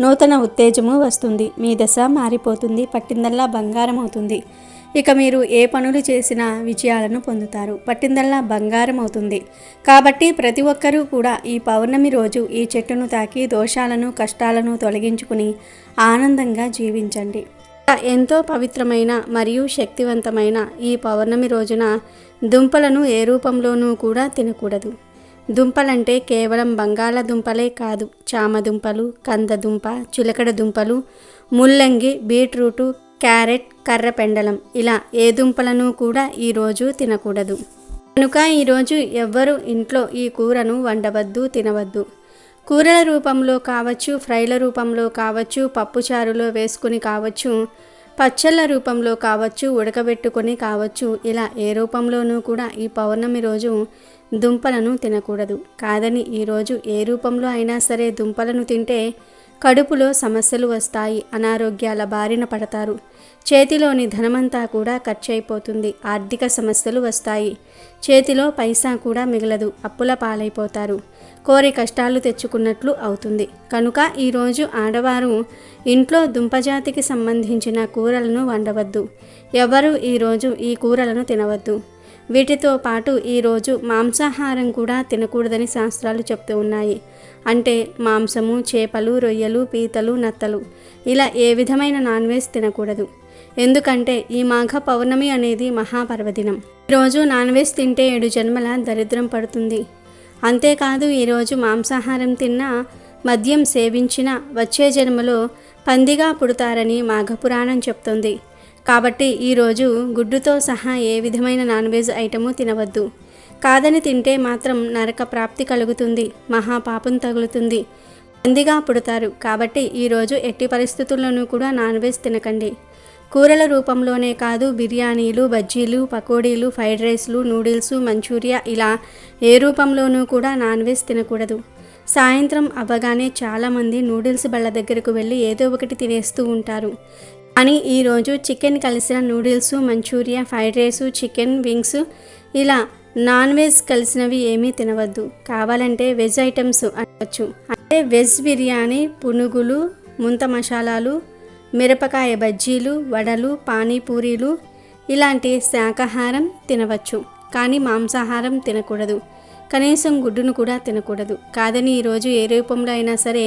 నూతన ఉత్తేజము వస్తుంది, మీ దశ మారిపోతుంది, పట్టిందల్లా బంగారం అవుతుంది. ఇక మీరు ఏ పనులు చేసినా విజయాలను పొందుతారు, పట్టిందల్లా బంగారం అవుతుంది. కాబట్టి ప్రతి ఒక్కరూ కూడా ఈ పౌర్ణమి రోజు ఈ చెట్టును తాకి దోషాలను, కష్టాలను తొలగించుకుని ఆనందంగా జీవించండి. ఎంతో పవిత్రమైన మరియు శక్తివంతమైన ఈ పౌర్ణమి రోజున దుంపలను ఏ రూపంలోనూ కూడా తినకూడదు. దుంపలంటే కేవలం బంగాళదుంపలే కాదు, చామదుంపలు, కందదుంప, చిలకడ దుంపలు, ముల్లంగి, బీట్రూటు, క్యారెట్, కర్రపెండలం ఇలా ఏ దుంపలను కూడా ఈరోజు తినకూడదు. కనుక ఈరోజు ఎవ్వరూ ఇంట్లో ఈ కూరను వండవద్దు, తినవద్దు. కూరల రూపంలో కావచ్చు, ఫ్రైల రూపంలో కావచ్చు, పప్పుచారులో వేసుకుని కావచ్చు, పచ్చళ్ళ రూపంలో కావచ్చు, ఉడకబెట్టుకొని కావచ్చు, ఇలా ఏ రూపంలోనూ కూడా ఈ పౌర్ణమి రోజు దుంపలను తినకూడదు. కాదని ఈరోజు ఏ రూపంలో అయినా సరే దుంపలను తింటే కడుపులో సమస్యలు వస్తాయి, అనారోగ్యాల బారిన పడతారు, చేతిలోని ధనమంతా కూడా ఖర్చు అయిపోతుంది, ఆర్థిక సమస్యలు వస్తాయి, చేతిలో పైసా కూడా మిగలదు, అప్పుల పాలైపోతారు, కోరి కష్టాలు తెచ్చుకున్నట్లు అవుతుంది. కనుక ఈరోజు ఆడవారు ఇంట్లో దుంపజాతికి సంబంధించిన కూరలను వండవద్దు. ఎవరు ఈరోజు ఈ కూరలను తినవద్దు. వీటితో పాటు ఈరోజు మాంసాహారం కూడా తినకూడదని శాస్త్రాలు చెప్తూ ఉన్నాయి. అంటే మాంసము, చేపలు, రొయ్యలు, పీతలు, నత్తలు ఇలా ఏ విధమైన నాన్ వెజ్ తినకూడదు. ఎందుకంటే ఈ మాఘ పౌర్ణమి అనేది మహాపర్వదినం. ఈరోజు నాన్ వెజ్ తింటే 7 జన్మల దరిద్రం పడుతుంది. అంతేకాదు ఈరోజు మాంసాహారం తిన్నా, మద్యం సేవించినా వచ్చే జన్మలో పందిగా పుడతారని మాఘపురాణం చెప్తుంది. కాబట్టి ఈరోజు గుడ్డుతో సహా ఏ విధమైన నాన్ వెజ్ ఐటము తినవద్దు. కాదని తింటే మాత్రం నరక ప్రాప్తి కలుగుతుంది, మహాపాపం తగులుతుంది, పందిగా పుడతారు. కాబట్టి ఈరోజు ఎట్టి పరిస్థితుల్లోనూ కూడా నాన్ వెజ్ తినకండి. కూరల రూపంలోనే కాదు, బిర్యానీలు, బజ్జీలు, పకోడీలు, ఫ్రైడ్ రైస్లు, నూడిల్స్, మంచూరియా ఇలా ఏ రూపంలోనూ కూడా నాన్ వెజ్ తినకూడదు. సాయంత్రం అవ్వగానే చాలామంది నూడిల్స్ బళ్ళ దగ్గరకు వెళ్ళి ఏదో ఒకటి తినేస్తూ ఉంటారు. కానీ ఈరోజు చికెన్ కలిసిన noodles, manchuria, fried rice, chicken wings ఇలా నాన్ వెజ్ కలిసినవి ఏమీ తినవద్దు. కావాలంటే వెజ్ ఐటమ్స్ అనవచ్చు. అంటే వెజ్ బిర్యానీ, పునుగులు, ముంత మసాలాలు, మిరపకాయ బజ్జీలు, వడలు, పానీపూరీలు ఇలాంటి శాకాహారం తినవచ్చు. కానీ మాంసాహారం తినకూడదు. కనీసం గుడ్డును కూడా తినకూడదు. కాదని ఈరోజు ఏ రూపంలో అయినా సరే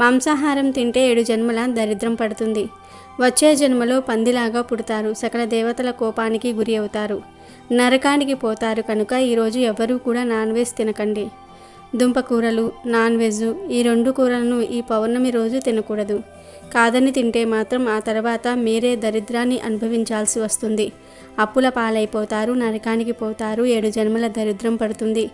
మాంసాహారం తింటే 7 జన్మల దరిద్రం పడుతుంది. వచ్చే జన్మలో పందిలాగా పుడతారు, సకల దేవతల కోపానికి గురి అవుతారు, నరకానికి పోతారు. కనుక ఈరోజు ఎవరూ కూడా నాన్ వెజ్ తినకండి. దుంపకూరలు, నాన్ వెజ్ ఈ 2 కూరలను ఈ పౌర్ణమి రోజు తినకూడదు. కాదని తింటే మాత్రం ఆ తర్వాత మీరే దరిద్రాన్ని అనుభవించాల్సి వస్తుంది, అప్పుల పాలైపోతారు, నరకానికి పోతారు, 7 జన్మల దరిద్రం పడుతుంది,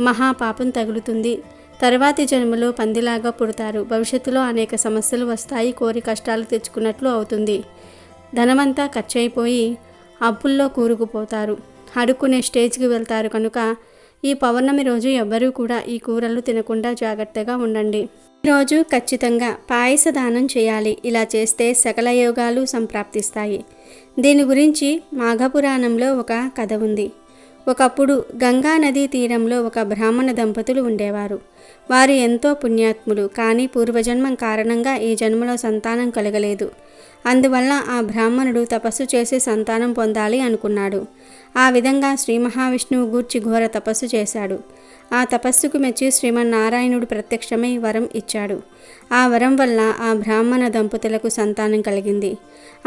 మహాపాపం తగులుతుంది. తర్వాతి జన్మలో పందిలాగా పుడతారు. భవిష్యత్తులో అనేక సమస్యలు వస్తాయి, కోరి కష్టాలు తెచ్చుకున్నట్లు అవుతుంది, ధనమంతా ఖర్చయిపోయి అప్పుల్లో కూరుకుపోతారు, అడుక్కునే స్టేజ్కి వెళ్తారు. కనుక ఈ పౌర్ణమి రోజు ఎవ్వరూ కూడా ఈ కూరలు తినకుండా జాగ్రత్తగా ఉండండి. ఈరోజు ఖచ్చితంగా పాయస దానం చేయాలి. ఇలా చేస్తే సకల యోగాలు సంప్రాప్తిస్తాయి. దీని గురించి మాఘపురాణంలో ఒక కథ ఉంది. ఒకప్పుడు గంగా నదీ తీరంలో ఒక బ్రాహ్మణ దంపతులు ఉండేవారు. వారు ఎంతో పుణ్యాత్ములు. కానీ పూర్వజన్మం కారణంగా ఈ జన్మలో సంతానం కలగలేదు. అందువల్ల ఆ బ్రాహ్మణుడు తపస్సు చేసి సంతానం పొందాలి అనుకున్నాడు. ఆ విధంగా శ్రీ మహావిష్ణువు గూర్చి ఘోర తపస్సు చేశాడు. ఆ తపస్సుకు మెచ్చి శ్రీమన్నారాయణుడు ప్రత్యక్షమై వరం ఇచ్చాడు. ఆ వరం వల్ల ఆ బ్రాహ్మణ దంపతులకు సంతానం కలిగింది.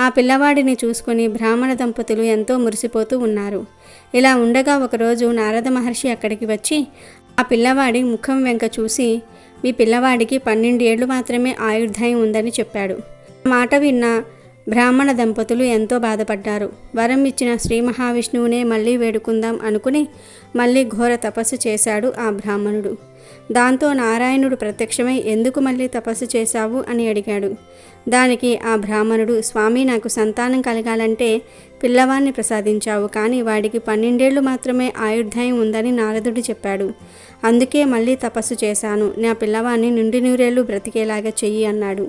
ఆ పిల్లవాడిని చూసుకొని బ్రాహ్మణ దంపతులు ఎంతో మురిసిపోతూ ఉన్నారు. ఇలా ఉండగా ఒకరోజు నారద మహర్షి అక్కడికి వచ్చి ఆ పిల్లవాడి ముఖం వెంక చూసి, మీ పిల్లవాడికి 12 ఏళ్ళు మాత్రమే ఆయుర్దాయం ఉందని చెప్పాడు. ఆ మాట విన్న బ్రాహ్మణ దంపతులు ఎంతో బాధపడ్డారు. వరం ఇచ్చిన శ్రీ మహావిష్ణువునే మళ్ళీ వేడుకుందాం అనుకుని మళ్ళీ ఘోర తపస్సు చేశాడు ఆ బ్రాహ్మణుడు. దాంతో నారాయణుడు ప్రత్యక్షమై ఎందుకు మళ్ళీ తపస్సు చేశావు అని అడిగాడు. దానికి ఆ బ్రాహ్మణుడు, స్వామి, నాకు సంతానం కలగాలంటే పిల్లవాన్ని ప్రసాదించావు, కానీ వాడికి 12 ఏళ్ళు మాత్రమే ఆయుర్దాయం ఉందని నారదుడు చెప్పాడు. అందుకే మళ్ళీ తపస్సు చేశాను. నా పిల్లవాన్ని నిండి నూరేళ్లు బ్రతికేలాగా చెయ్యి అన్నాడు.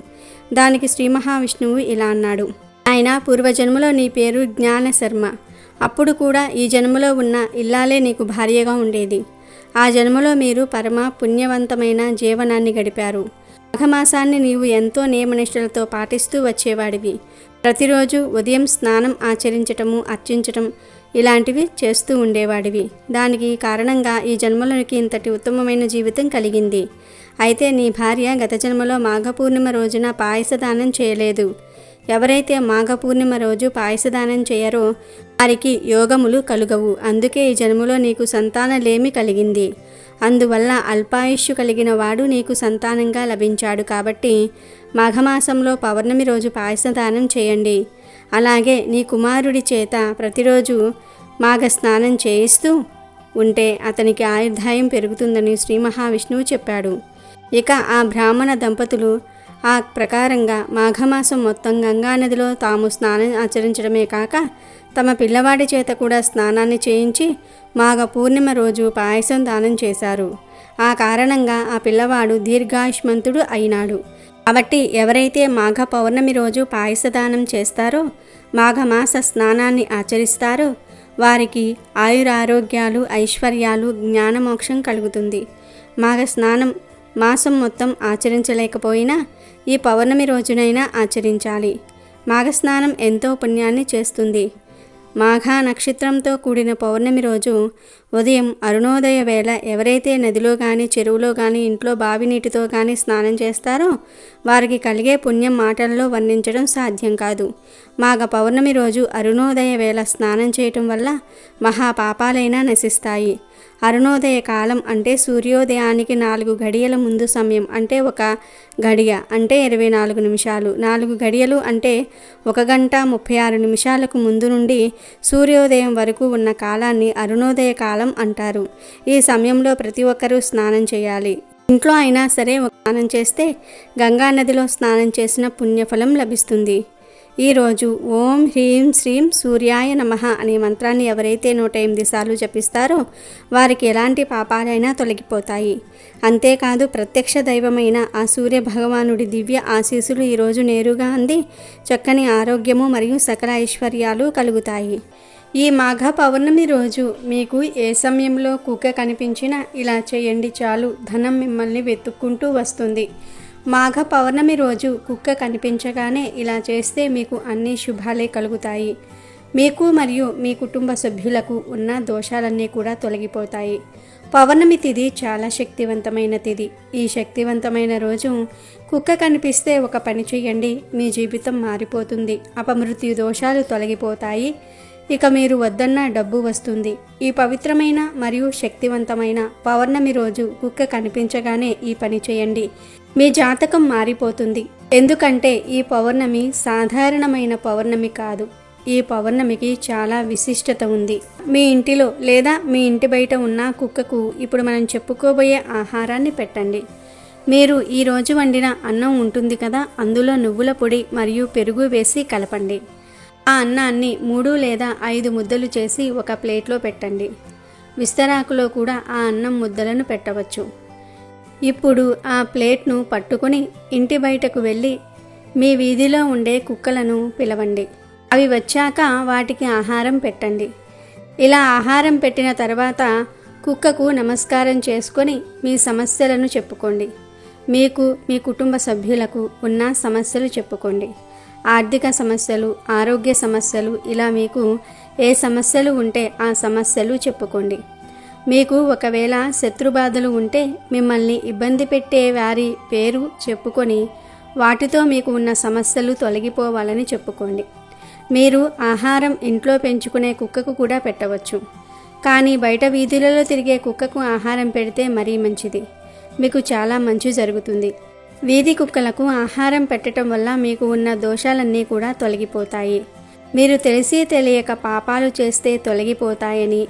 దానికి శ్రీ మహావిష్ణువు ఇలా అన్నాడు, ఆయన, పూర్వజన్మలో నీ పేరు జ్ఞానశర్మ. అప్పుడు కూడా ఈ జన్మలో ఉన్న ఇల్లాలే నీకు భార్యగా ఉండేది. ఆ జన్మలో మీరు పరమ పుణ్యవంతమైన జీవనాన్ని గడిపారు. మాఘమాసాన్ని నీవు ఎంతో నియమనిష్టలతో పాటిస్తూ వచ్చేవాడివి. ప్రతిరోజు ఉదయం స్నానం ఆచరించటము, అర్చించటం ఇలాంటివి చేస్తూ ఉండేవాడివి. దానికి కారణంగా ఈ జన్మలోనికి ఇంతటి ఉత్తమమైన జీవితం కలిగింది. అయితే నీ భార్య గత జన్మలో మాఘపూర్ణిమ రోజున పాయసదానం చేయలేదు. ఎవరైతే మాఘపూర్ణిమ రోజు పాయసదానం చేయరో వారికి యోగములు కలుగవు. అందుకే ఈ జన్మలో నీకు సంతానలేమి కలిగింది. అందువల్ల అల్పాయుష్యు కలిగిన వాడు నీకు సంతానంగా లభించాడు. కాబట్టి మాఘమాసంలో పౌర్ణమి రోజు పాయసదానం చేయండి. అలాగే నీ కుమారుడి చేత ప్రతిరోజు మాఘ స్నానం చేయిస్తూ ఉంటే అతనికి ఆయుర్దాయం పెరుగుతుందని శ్రీ మహావిష్ణువు చెప్పాడు. ఇక ఆ బ్రాహ్మణ దంపతులు ఆ ప్రకారంగా మాఘమాసం మొత్తం గంగానదిలో తాము స్నానం ఆచరించడమే కాక తమ పిల్లవాడి చేత కూడా స్నానాన్ని చేయించి మాఘ పూర్ణిమ రోజు పాయసం దానం చేశారు. ఆ కారణంగా ఆ పిల్లవాడు దీర్ఘాయుష్మంతుడు అయినాడు. కాబట్టి ఎవరైతే మాఘ పౌర్ణమి రోజు పాయసదానం చేస్తారో, మాఘమాస స్నానాన్ని ఆచరిస్తారో వారికి ఆయురారోగ్యాలు, ఐశ్వర్యాలు, జ్ఞానమోక్షం కలుగుతుంది. మాఘ స్నానం మాసం మొత్తం ఆచరించలేకపోయినా ఈ పౌర్ణమి రోజునైనా ఆచరించాలి. మాఘస్నానం ఎంతో పుణ్యాన్ని చేస్తుంది. మాఘ నక్షత్రంతో కూడిన పౌర్ణమి రోజు ఉదయం అరుణోదయ వేళ ఎవరైతే నదిలో కానీ, చెరువులో కానీ, ఇంట్లో బావి నీటితో కానీ స్నానం చేస్తారో వారికి కలిగే పుణ్యం మాటల్లో వర్ణించడం సాధ్యం కాదు. మాఘ పౌర్ణమి రోజు అరుణోదయ వేళ స్నానం చేయటం వల్ల మహాపాపాలైనా నశిస్తాయి. అరుణోదయ కాలం అంటే సూర్యోదయానికి 4 గడియల ముందు సమయం. అంటే 1 గడియ అంటే 24 నిమిషాలు. 4 గడియలు అంటే 1 గంట 36 నిమిషాలకు ముందు నుండి సూర్యోదయం వరకు ఉన్న కాలాన్ని అరుణోదయ కాలం అంటారు. ఈ సమయంలో ప్రతి ఒక్కరూ స్నానం చేయాలి. ఇంట్లో అయినా సరే స్నానం చేస్తే గంగా నదిలో స్నానం చేసిన పుణ్యఫలం లభిస్తుంది. ఈరోజు ఓం హ్రీం శ్రీం సూర్యాయ నమః అనే మంత్రాన్ని ఎవరైతే 108 సార్లు జపిస్తారో వారికి ఎలాంటి పాపాలైనా తొలగిపోతాయి. అంతేకాదు ప్రత్యక్ష దైవమైన ఆ సూర్య భగవానుడి దివ్య ఆశీస్సులు ఈరోజు నేరుగా అంది చక్కని ఆరోగ్యము మరియు సకల ఐశ్వర్యాలు కలుగుతాయి. ఈ మాఘ పౌర్ణమి రోజు మీకు ఏ సమయంలో కుక్క కనిపించినా ఇలా చేయండి, చాలు, ధనం మిమ్మల్ని వెతుక్కుంటూ వస్తుంది. మాఘ పౌర్ణమి రోజు కుక్క కనిపించగానే ఇలా చేస్తే మీకు అన్ని శుభాలే కలుగుతాయి. మీకు మరియు మీ కుటుంబ సభ్యులకు ఉన్న దోషాలన్నీ కూడా తొలగిపోతాయి. పౌర్ణమి తిథి చాలా శక్తివంతమైన తిథి. ఈ శక్తివంతమైన రోజు కుక్క కనిపిస్తే ఒక పని చేయండి, మీ జీవితం మారిపోతుంది. అపమృత్యు దోషాలు తొలగిపోతాయి. ఇక మీరు వద్దన్న డబ్బు వస్తుంది. ఈ పవిత్రమైన మరియు శక్తివంతమైన పౌర్ణమి రోజు కుక్క కనిపించగానే ఈ పని చేయండి. మీ జాతకం మారిపోతుంది. ఎందుకంటే ఈ పౌర్ణమి సాధారణమైన పౌర్ణమి కాదు. ఈ పౌర్ణమికి చాలా విశిష్టత ఉంది. మీ ఇంటిలో లేదా మీ ఇంటి బయట ఉన్న కుక్కకు ఇప్పుడు మనం చెప్పుకోబోయే ఆహారాన్ని పెట్టండి. మీరు ఈరోజు వండిన అన్నం ఉంటుంది కదా, అందులో నువ్వుల పొడి మరియు పెరుగు వేసి కలపండి. ఆ అన్నాన్ని 3 లేదా 5 ముద్దలు చేసి ఒక ప్లేట్లో పెట్టండి. విస్తరాకులో కూడా ఆ అన్నం ముద్దలను పెట్టవచ్చు. ఇప్పుడు ఆ ప్లేట్ను పట్టుకొని ఇంటి బయటకు వెళ్ళి మీ వీధిలో ఉండే కుక్కలను పిలవండి. అవి వచ్చాక వాటికి ఆహారం పెట్టండి. ఇలా ఆహారం పెట్టిన తర్వాత కుక్కకు నమస్కారం చేసుకొని మీ సమస్యలను చెప్పుకోండి. మీకు మీ కుటుంబ సభ్యులకు ఉన్న సమస్యలు చెప్పుకోండి. ఆర్థిక సమస్యలు, ఆరోగ్య సమస్యలు, ఇలా మీకు ఏ సమస్యలు ఉంటే ఆ సమస్యలు చెప్పుకోండి. మీకు ఒకవేళ శత్రుబాధలు ఉంటే మిమ్మల్ని ఇబ్బంది పెట్టే వారి పేరు చెప్పుకొని వాటితో మీకు ఉన్న సమస్యలు తొలగిపోవాలని చెప్పుకోండి. మీరు ఆహారం ఇంట్లో పెంచుకునే కుక్కకు కూడా పెట్టవచ్చు. కానీ బయట వీధులలో తిరిగే కుక్కకు ఆహారం పెడితే మరీ మంచిది. మీకు చాలా మంచి జరుగుతుంది. వీధి కుక్కలకు ఆహారం పెట్టడం వల్ల మీకు ఉన్న దోషాలన్నీ కూడా తొలగిపోతాయి. మీరు తెలిసి తెలియక పాపాలు చేస్తే తొలగిపోతాయని,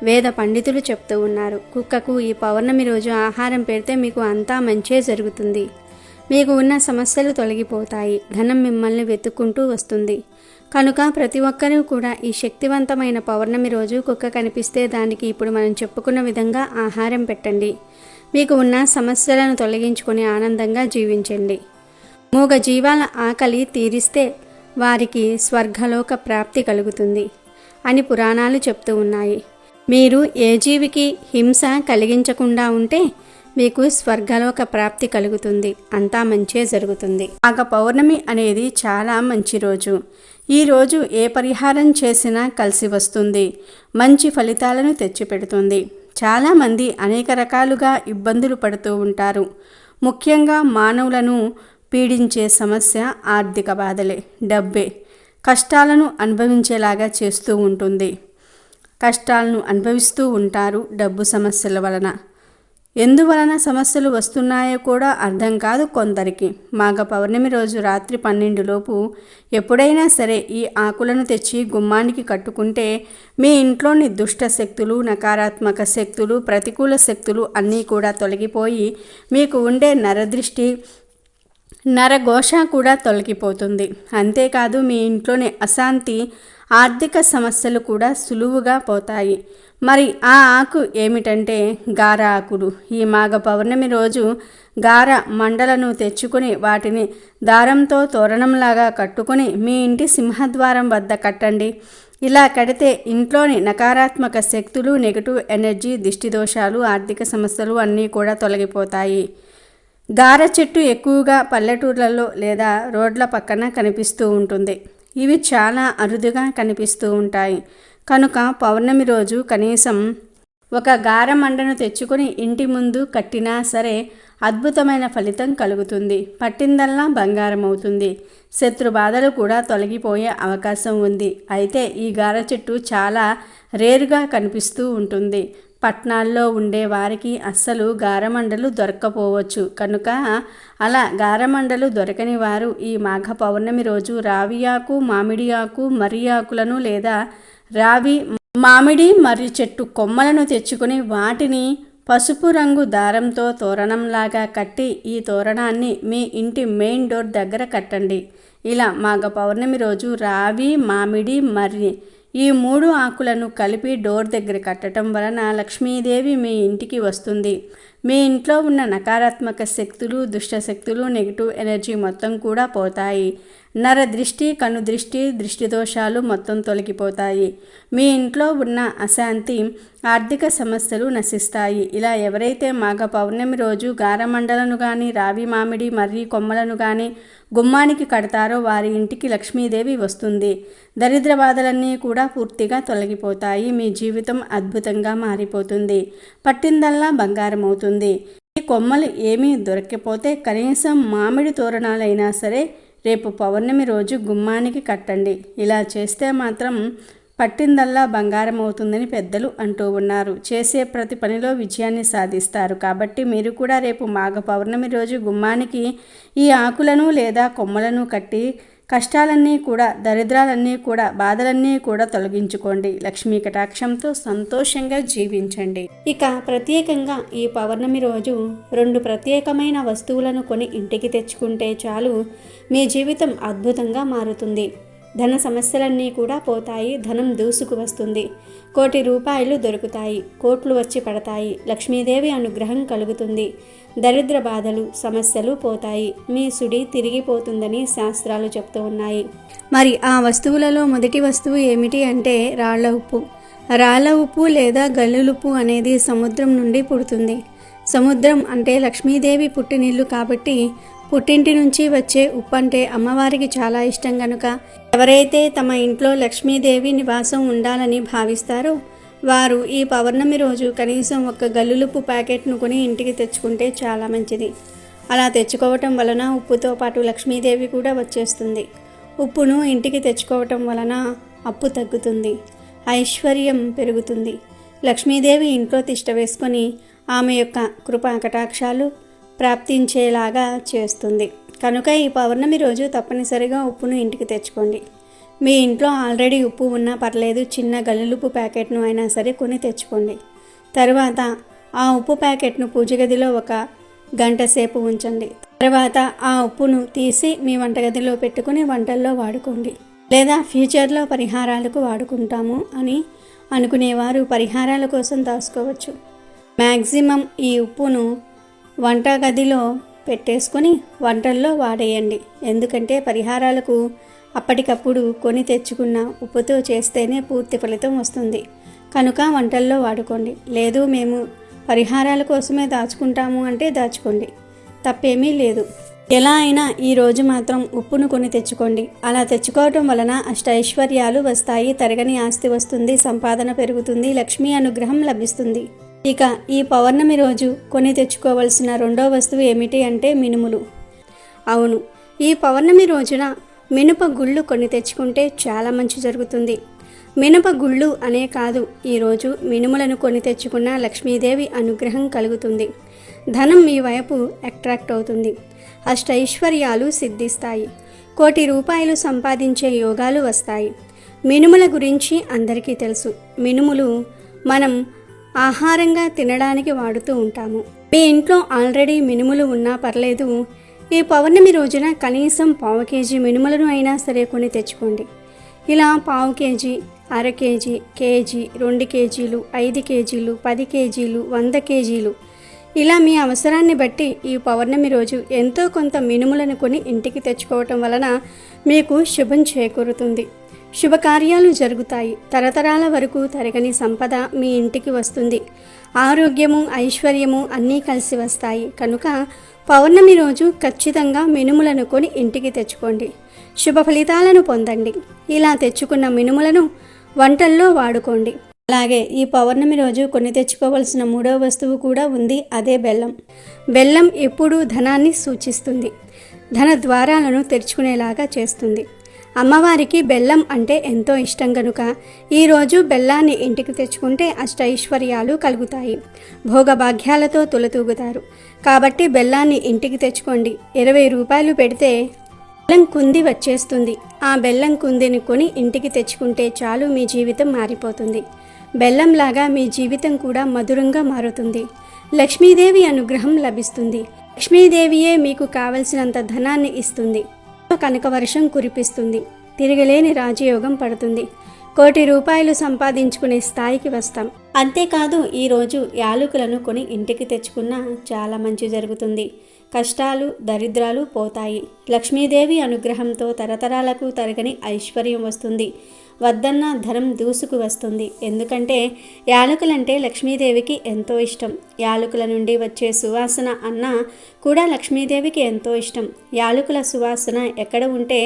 వేద పండితులు చెప్తూ ఉన్నారు. కుక్కకు ఈ పౌర్ణమి రోజు ఆహారం పెడితే మీకు అంతా మంచే జరుగుతుంది. మీకు ఉన్న సమస్యలు తొలగిపోతాయి. ధనం మిమ్మల్ని వెతుక్కుంటూ వస్తుంది. కనుక ప్రతి ఒక్కరూ కూడా ఈ శక్తివంతమైన పౌర్ణమి రోజు కుక్క కనిపిస్తే దానికి ఇప్పుడు మనం చెప్పుకున్న విధంగా ఆహారం పెట్టండి. మీకు ఉన్న సమస్యలను తొలగించుకొని ఆనందంగా జీవించండి. మూగ జీవాల ఆకలి తీరిస్తే వారికి స్వర్గలోక ప్రాప్తి కలుగుతుంది అని పురాణాలు చెప్తూ ఉన్నాయి. మీరు ఏ జీవికి హింస కలిగించకుండా ఉంటే మీకు స్వర్గలోక ప్రాప్తి కలుగుతుంది. అంతా మంచే జరుగుతుంది. మాఘ పౌర్ణమి అనేది చాలా మంచి రోజు. ఈ రోజు ఏ పరిహారం చేసినా కలిసి వస్తుంది. మంచి ఫలితాలను తెచ్చిపెడుతుంది. చాలామంది అనేక రకాలుగా ఇబ్బందులు పడుతూ ఉంటారు. ముఖ్యంగా మానవులను పీడించే సమస్య ఆర్థిక బాధలే, డబ్బే కష్టాలను అనుభవించేలాగా చేస్తూ ఉంటుంది. కష్టాలను అనుభవిస్తూ ఉంటారు డబ్బు సమస్యల వలన. ఎందువలన సమస్యలు వస్తున్నాయో కూడా అర్థం కాదు కొందరికి. మాఘ పౌర్ణమి రోజు రాత్రి 12 లోపు ఎప్పుడైనా సరే ఈ ఆకులను తెచ్చి గుమ్మానికి కట్టుకుంటే మీ ఇంట్లోని దుష్ట శక్తులు, నకారాత్మక శక్తులు, ప్రతికూల శక్తులు అన్నీ కూడా తొలగిపోయి మీకు ఉండే నరదృష్టి, నరఘోష కూడా తొలగిపోతుంది. అంతేకాదు మీ ఇంట్లోని అశాంతి, ఆర్థిక సమస్యలు కూడా సులువుగా పోతాయి. మరి ఆ ఆకు ఏమిటంటే గార ఆకులు. ఈ మాఘ పౌర్ణమి రోజు గార మండలను తెచ్చుకొని వాటిని దారంతో తోరణంలాగా కట్టుకొని మీ ఇంటి సింహద్వారం వద్ద కట్టండి. ఇలా కడితే ఇంట్లోని నకారాత్మక శక్తులు, నెగటివ్ ఎనర్జీ, దిష్టి దోషాలు, ఆర్థిక సమస్యలు అన్నీ కూడా తొలగిపోతాయి. గార చెట్టు ఎక్కువగా పల్లెటూర్లలో లేదా రోడ్ల పక్కన కనిపిస్తూ ఉంటుంది. ఇవి చాలా అరుదుగా కనిపిస్తూ ఉంటాయి. కనుక పౌర్ణమి రోజు కనీసం ఒక గార మండను తెచ్చుకొని ఇంటి ముందు కట్టినా సరే అద్భుతమైన ఫలితం కలుగుతుంది. పట్టిందల్లా బంగారం అవుతుంది. శత్రు బాధలు కూడా తొలగిపోయే అవకాశం ఉంది. అయితే ఈ గార చెట్టు చాలా రేరుగా కనిపిస్తూ ఉంటుంది. పట్నాల్లో ఉండే వారికి అస్సలు గారమండలు దొరక్కపోవచ్చు. కనుక అలా గారమండలు దొరకని వారు ఈ మాఘ పౌర్ణమి రోజు రావి ఆకు, మామిడి ఆకు, మర్రి ఆకులను లేదా రావి, మామిడి, మర్రి చెట్టు కొమ్మలను తెచ్చుకొని వాటిని పసుపు రంగు దారంతో తోరణంలాగా కట్టి ఈ తోరణాన్ని మీ ఇంటి మెయిన్ డోర్ దగ్గర కట్టండి. ఇలా మాఘ పౌర్ణమి రోజు రావి, మామిడి, మర్రి ఈ 3 ఆకులను కలిపి డోర్ దగ్గర కట్టడం వలన లక్ష్మీదేవి మీ ఇంటికి వస్తుంది. మీ ఇంట్లో ఉన్న నకారాత్మక శక్తులు, దుష్ట శక్తులు, నెగిటివ్ ఎనర్జీ మొత్తం కూడా పోతాయి. నర దృష్టి, కను దృష్టి, దృష్టి దోషాలు మొత్తం తొలగిపోతాయి. మీ ఇంట్లో ఉన్న అశాంతి, ఆర్థిక సమస్యలు నశిస్తాయి. ఇలా ఎవరైతే మాఘ పౌర్ణమి రోజు గారమండలను కానీ, రావి, మామిడి, మర్రి కొమ్మలను కానీ గుమ్మానికి కడతారో వారి ఇంటికి లక్ష్మీదేవి వస్తుంది. దరిద్ర బాధలన్నీ కూడా పూర్తిగా తొలగిపోతాయి. మీ జీవితం అద్భుతంగా మారిపోతుంది. పట్టిందల్లా బంగారం అవుతుంది. ఈ కొమ్మలు ఏమీ దొరక్కపోతే కనీసం మామిడి తోరణాలైనా సరే రేపు పౌర్ణమి రోజు గుమ్మానికి కట్టండి. ఇలా చేస్తే మాత్రం పట్టిందల్లా బంగారం అవుతుందని పెద్దలు అంటూ ఉన్నారు. చేసే ప్రతి పనిలో విజయాన్ని సాధిస్తారు. కాబట్టి మీరు కూడా రేపు మాఘ పౌర్ణమి రోజు గుమ్మానికి ఈ ఆకులను లేదా కొమ్మలను కట్టి కష్టాలన్నీ కూడా, దరిద్రాలన్నీ కూడా, బాధలన్నీ కూడా తొలగించుకోండి. లక్ష్మీ కటాక్షంతో సంతోషంగా జీవించండి. ఇక ప్రత్యేకంగా ఈ పౌర్ణమి రోజు 2 ప్రత్యేకమైన వస్తువులను కొని ఇంటికి తెచ్చుకుంటే చాలు మీ జీవితం అద్భుతంగా మారుతుంది. ధన సమస్యలన్నీ కూడా పోతాయి. ధనం దూసుకు వస్తుంది. 1 కోటి రూపాయలు దొరుకుతాయి. కోట్లు వచ్చి పడతాయి. లక్ష్మీదేవి అనుగ్రహం కలుగుతుంది. దరిద్ర బాధలు, సమస్యలు పోతాయి. మీ సుడి తిరిగిపోతుందని శాస్త్రాలు చెప్తూ ఉన్నాయి. మరి ఆ వస్తువులలో మొదటి వస్తువు ఏమిటి అంటే రాళ్ల ఉప్పు. రాళ్ల ఉప్పు లేదా గల్లులుప్పు అనేది సముద్రం నుండి పుడుతుంది. సముద్రం అంటే లక్ష్మీదేవి పుట్టినిల్లు కాబట్టి పుట్టింటి నుంచి వచ్చే ఉప్పు అంటే అమ్మవారికి చాలా ఇష్టం. కనుక ఎవరైతే తమ ఇంట్లో లక్ష్మీదేవి నివాసం ఉండాలని భావిస్తారో వారు ఈ పౌర్ణమి రోజు కనీసం 1 గల్లులుప్పు ప్యాకెట్ను కొని ఇంటికి తెచ్చుకుంటే చాలా మంచిది. అలా తెచ్చుకోవటం వలన ఉప్పుతో పాటు లక్ష్మీదేవి కూడా వచ్చేస్తుంది. ఉప్పును ఇంటికి తెచ్చుకోవటం వలన అప్పు తగ్గుతుంది, ఐశ్వర్యం పెరుగుతుంది. లక్ష్మీదేవి ఇంట్లో తిష్ట వేసుకొని ఆమె యొక్క కృపా కటాక్షాలు ప్రాప్తించేలాగా చేస్తుంది. కనుక ఈ పౌర్ణమి రోజు తప్పనిసరిగా ఉప్పును ఇంటికి తెచ్చుకోండి. మీ ఇంట్లో ఆల్రెడీ ఉప్పు ఉన్నా పర్లేదు, చిన్న గల్లుప్పు ప్యాకెట్ను అయినా సరే కొని తెచ్చుకోండి. తర్వాత ఆ ఉప్పు ప్యాకెట్ను పూజ గదిలో 1 గంట సేపు ఉంచండి. తర్వాత ఆ ఉప్పును తీసి మీ వంటగదిలో పెట్టుకుని వంటల్లో వాడుకోండి. లేదా ఫ్యూచర్లో పరిహారాలకు వాడుకుంటాము అని అనుకునేవారు పరిహారాల కోసం దాచుకోవచ్చు. మ్యాక్సిమం ఈ ఉప్పును వంటగదిలో పెట్టేసుకొని వంటల్లో వాడేయండి. ఎందుకంటే పరిహారాలకు అప్పటికప్పుడు కొని తెచ్చుకున్న ఉప్పుతో చేస్తేనే పూర్తి ఫలితం వస్తుంది కనుక వంటల్లో వాడుకోండి. లేదు మేము పరిహారాల కోసమే దాచుకుంటాము అంటే దాచుకోండి, తప్పేమీ లేదు. ఎలా అయినా ఈరోజు మాత్రం ఉప్పును కొని తెచ్చుకోండి. అలా తెచ్చుకోవటం వలన అష్టైశ్వర్యాలు వస్తాయి, తరగని ఆస్తి వస్తుంది, సంపాదన పెరుగుతుంది, లక్ష్మీ అనుగ్రహం లభిస్తుంది. ఇక ఈ పౌర్ణమి రోజు కొని తెచ్చుకోవలసిన రెండో వస్తువు ఏమిటి అంటే మినుములు. అవును, ఈ పౌర్ణమి రోజున మినప గుళ్ళు కొని తెచ్చుకుంటే చాలా మంచి జరుగుతుంది. మినప గుళ్ళు అనే కాదు, ఈరోజు మినుములను కొని తెచ్చుకున్న లక్ష్మీదేవి అనుగ్రహం కలుగుతుంది. ధనం మీ వైపు అట్రాక్ట్ అవుతుంది. అష్టైశ్వర్యాలు సిద్ధిస్తాయి. 1 కోటి రూపాయలు సంపాదించే యోగాలు వస్తాయి. మినుముల గురించి అందరికీ తెలుసు. మినుములు మనం ఆహారంగా తినడానికి వాడుతూ ఉంటాము. మీ ఇంట్లో ఆల్రెడీ మినుములు ఉన్నా పర్లేదు, ఈ పౌర్ణమి రోజున కనీసం 1/2 కేజీ మినుములను అయినా సరే కొని తెచ్చుకోండి. ఇలా 1/2 కేజీ, 1/2 కేజీ, కేజీ, 2 కేజీలు, 5 కేజీలు, 10 కేజీలు, 100 కేజీలు, ఇలా మీ అవసరాన్ని బట్టి ఈ పౌర్ణమి రోజు ఎంతో కొంత మినుములను కొని ఇంటికి తెచ్చుకోవటం వలన మీకు శుభం చేకూరుతుంది. శుభకార్యాలు జరుగుతాయి. తరతరాల వరకు తరగని సంపద మీ ఇంటికి వస్తుంది. ఆరోగ్యము, ఐశ్వర్యము అన్నీ కలిసి వస్తాయి. కనుక పౌర్ణమి రోజు ఖచ్చితంగా మినుములను కొని ఇంటికి తెచ్చుకోండి. శుభ ఫలితాలను పొందండి. ఇలా తెచ్చుకున్న మినుములను వంటల్లో వాడుకోండి. అలాగే ఈ పౌర్ణమి రోజు కొని తెచ్చుకోవలసిన 3వ వస్తువు కూడా ఉంది, అదే బెల్లం. బెల్లం ఎప్పుడూ ధనాన్ని సూచిస్తుంది, ధన ద్వారాలను తెరుచుకునేలాగా చేస్తుంది. అమ్మవారికి బెల్లం అంటే ఎంతో ఇష్టం కనుక ఈరోజు బెల్లాన్ని ఇంటికి తెచ్చుకుంటే అష్టైశ్వర్యాలు కలుగుతాయి, భోగభాగ్యాలతో తులతూగుతారు. కాబట్టి బెల్లాన్ని ఇంటికి తెచ్చుకోండి. 20 రూపాయలు పెడితే బెల్లం కుంది వచ్చేస్తుంది. ఆ బెల్లం కుందిని కొని ఇంటికి తెచ్చుకుంటే చాలు, మీ జీవితం మారిపోతుంది. బెల్లంలాగా మీ జీవితం కూడా మధురంగా మారుతుంది. లక్ష్మీదేవి అనుగ్రహం లభిస్తుంది. లక్ష్మీదేవియే మీకు కావలసినంత ధనాన్ని ఇస్తుంది. కనక వర్షం కురిపిస్తుంది. తిరగలేని రాజయోగం పడుతుంది. 1 కోటి రూపాయలు సంపాదించుకునే స్థాయికి వస్తాం. అంతేకాదు ఈరోజు యాలకులను కొని ఇంటికి తెచ్చుకున్నా చాలా మంచి జరుగుతుంది. కష్టాలు, దరిద్రాలు పోతాయి. లక్ష్మీదేవి అనుగ్రహంతో తరతరాలకు తరగని ఐశ్వర్యం వస్తుంది. వద్దన్న ధనం దూసుకు వస్తుంది. ఎందుకంటే యాలకులంటే లక్ష్మీదేవికి ఎంతో ఇష్టం. యాలకుల నుండి వచ్చే సువాసన అన్న కూడా లక్ష్మీదేవికి ఎంతో ఇష్టం. యాలకుల సువాసన ఎక్కడ ఉంటే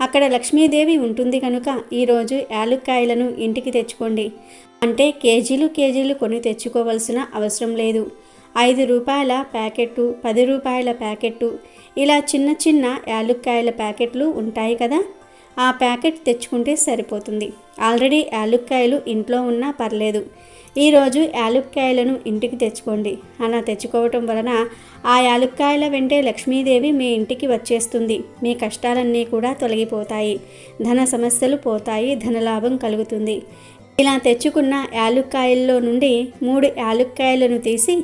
అక్కడ లక్ష్మీదేవి ఉంటుంది కనుక ఈరోజు యాలుక్కాయలను ఇంటికి తెచ్చుకోండి. అంటే కేజీలు కేజీలు కొని తెచ్చుకోవలసిన అవసరం లేదు. 5 రూపాయల ప్యాకెట్టు, 10 రూపాయల ప్యాకెట్టు, ఇలా చిన్న చిన్న యాలుక్కాయల ప్యాకెట్లు ఉంటాయి కదా, ఆ ప్యాకెట్ తెచ్చుకుంటే సరిపోతుంది. ఆల్రెడీ యాలుక్కాయలు ఇంట్లో ఉన్నా పర్లేదు. ఈరోజు యాలుక్కాయలను ఇంటికి తెచ్చుకోండి. అలా తెచ్చుకోవటం వలన ఆ యాలుక్కాయల వెంటే లక్ష్మీదేవి మీ ఇంటికి వచ్చేస్తుంది. మీ కష్టాలన్నీ కూడా తొలగిపోతాయి. ధన సమస్యలు పోతాయి. ధనలాభం కలుగుతుంది. ఇలా తెచ్చుకున్న యాలుక్కాయల్లో నుండి 3 యాలుక్కాయలను తీసి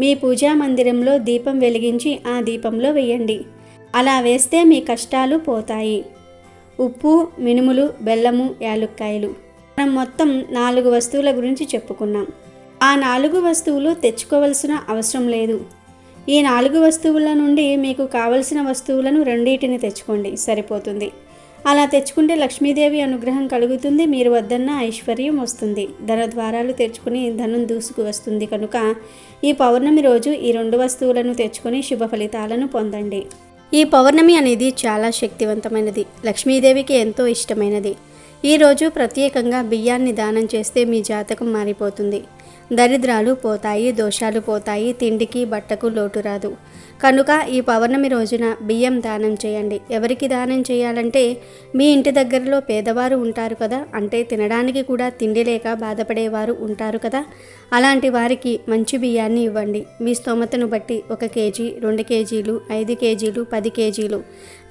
మీ పూజా మందిరంలో దీపం వెలిగించి ఆ దీపంలో వేయండి. అలా వేస్తే మీ కష్టాలు పోతాయి. ఉప్పు, మినుములు, బెల్లము, యాలుక్కాయలు, మనం మొత్తం 4 వస్తువుల గురించి చెప్పుకున్నాం. ఆ 4 వస్తువులు తెచ్చుకోవలసిన అవసరం లేదు. ఈ 4 వస్తువుల నుండి మీకు కావలసిన వస్తువులను 2 తెచ్చుకోండి, సరిపోతుంది. అలా తెచ్చుకుంటే లక్ష్మీదేవి అనుగ్రహం కలుగుతుంది. మీరు వద్దన్న ఐశ్వర్యం వస్తుంది. ధన ద్వారాలు తెచ్చుకుని ధనం దూసుకు వస్తుంది. కనుక ఈ పౌర్ణమి రోజు ఈ 2 వస్తువులను తెచ్చుకొని శుభ ఫలితాలను పొందండి. ఈ పౌర్ణమి అనేది చాలా శక్తివంతమైనది. లక్ష్మీదేవికి ఎంతో ఇష్టమైనది. ఈరోజు ప్రత్యేకంగా బియ్యాన్ని దానం చేస్తే మీ జాతకం మారిపోతుంది. దరిద్రాలు పోతాయి, దోషాలు పోతాయి, తిండికి బట్టకు లోటు రాదు. కనుక ఈ పౌర్ణమి రోజున బియ్యం దానం చేయండి. ఎవరికి దానం చేయాలంటే మీ ఇంటి దగ్గరలో పేదవారు ఉంటారు కదా, అంటే తినడానికి కూడా తిండి లేక బాధపడేవారు ఉంటారు కదా, అలాంటి వారికి మంచి బియ్యాన్ని ఇవ్వండి. మీ స్తోమతను బట్టి 1 కేజీ, 2 కేజీలు, 5 కేజీలు, 10 కేజీలు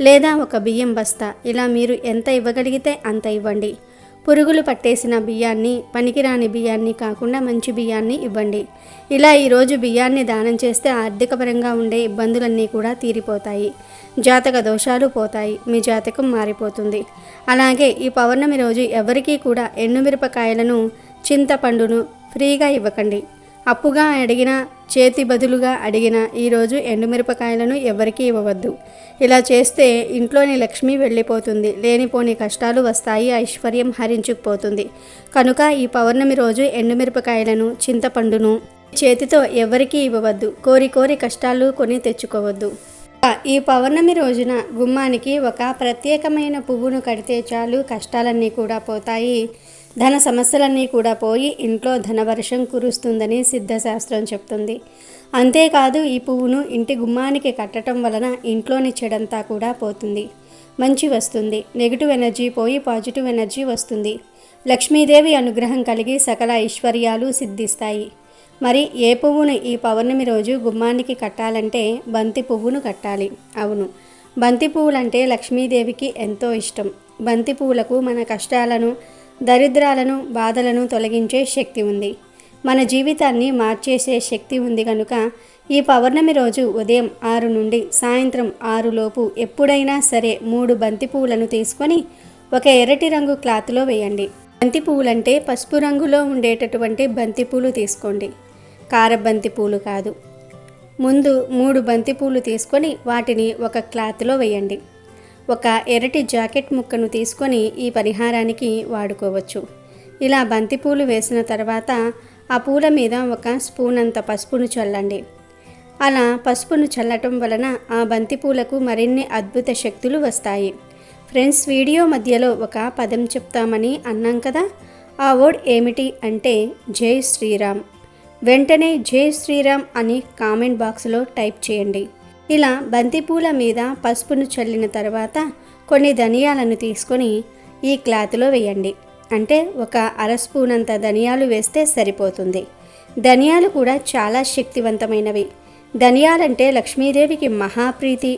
లేదా ఒక బియ్యం బస్తా, ఇలా మీరు ఎంత ఇవ్వగలిగితే అంత ఇవ్వండి. పురుగులు పట్టేసిన బియ్యాన్ని, పనికిరాని బియ్యాన్ని కాకుండా మంచి బియ్యాన్ని ఇవ్వండి. ఇలా ఈరోజు బియ్యాన్ని దానం చేస్తే ఆర్థికపరంగా ఉండే ఇబ్బందులన్నీ కూడా తీరిపోతాయి, జాతక దోషాలు పోతాయి, మీ జాతకం మారిపోతుంది. అలాగే ఈ పౌర్ణమి రోజు ఎవరికీ కూడా ఎండుమిరపకాయలను, చింతపండును ఫ్రీగా ఇవ్వకండి. అప్పుగా అడిగినా, చేతి బదులుగా అడిగినా ఈరోజు ఎండుమిరపకాయలను ఎవరికీ ఇవ్వవద్దు. ఇలా చేస్తే ఇంట్లోని లక్ష్మి వెళ్ళిపోతుంది, లేనిపోని కష్టాలు వస్తాయి, ఐశ్వర్యం హరించుకుపోతుంది. కనుక ఈ పౌర్ణమి రోజు ఎండుమిరపకాయలను, చింతపండును చేతితో ఎవరికీ ఇవ్వవద్దు. కోరి కష్టాలు కొని తెచ్చుకోవద్దు. ఈ పౌర్ణమి రోజున గుమ్మానికి ఒక ప్రత్యేకమైన పువ్వును కడితే చాలు, కష్టాలన్నీ కూడా పోతాయి, ధన సమస్యలన్నీ కూడా పోయి ఇంట్లో ధనవర్షం కురుస్తుందని సిద్ధశాస్త్రం చెప్తుంది. అంతేకాదు ఈ పువ్వును ఇంటి గుమ్మానికి కట్టడం వలన ఇంట్లోని చెడంతా కూడా పోతుంది, మంచి వస్తుంది, నెగిటివ్ ఎనర్జీ పోయి పాజిటివ్ ఎనర్జీ వస్తుంది, లక్ష్మీదేవి అనుగ్రహం కలిగి సకల ఐశ్వర్యాలు సిద్ధిస్తాయి. మరి ఏ పువ్వును ఈ పౌర్ణమి రోజు గుమ్మానికి కట్టాలంటే బంతి పువ్వును కట్టాలి. అవును, బంతి పువ్వులంటే లక్ష్మీదేవికి ఎంతో ఇష్టం. బంతి పువ్వులకు మన కష్టాలను, దరిద్రాలను, బాధలను తొలగించే శక్తి ఉంది, మన జీవితాన్ని మార్చేసే శక్తి ఉంది. కనుక ఈ పౌర్ణమి రోజు ఉదయం 6 నుండి సాయంత్రం 6 లోపు ఎప్పుడైనా సరే 3 బంతి పువ్వులను తీసుకొని ఒక ఎర్రటి రంగు క్లాత్లో వేయండి. బంతి పువ్వులంటే పసుపు రంగులో ఉండేటటువంటి బంతి పూలు తీసుకోండి, కారబంతి పూలు కాదు. ముందు 3 బంతి పూలు తీసుకొని వాటిని ఒక క్లాత్లో వేయండి. ఒక ఎర్రటి జాకెట్ ముక్కను తీసుకొని ఈ పరిహారానికి వాడుకోవచ్చు. ఇలా బంతిపూలు వేసిన తర్వాత ఆ పూల మీద 1 స్పూన్ అంత పసుపును చల్లండి. అలా పసుపును చల్లటం వలన ఆ బంతిపూలకు మరిన్ని అద్భుత శక్తులు వస్తాయి. ఫ్రెండ్స్, వీడియో మధ్యలో ఒక పదం చెప్తామని అన్నాం కదా, ఆ వర్డ్ ఏమిటి అంటే జై శ్రీరామ్. వెంటనే జై శ్రీరామ్ అని కామెంట్ బాక్స్లో టైప్ చేయండి. ఇలా బంతిపూల మీద పసుపును చల్లిన తర్వాత కొన్ని ధనియాలను తీసుకొని ఈ క్లాత్లో వేయండి. అంటే 1/2 స్పూన్ అంత ధనియాలు వేస్తే సరిపోతుంది. ధనియాలు కూడా చాలా శక్తివంతమైనవి. ధనియాలంటే లక్ష్మీదేవికి మహాప్రీతి.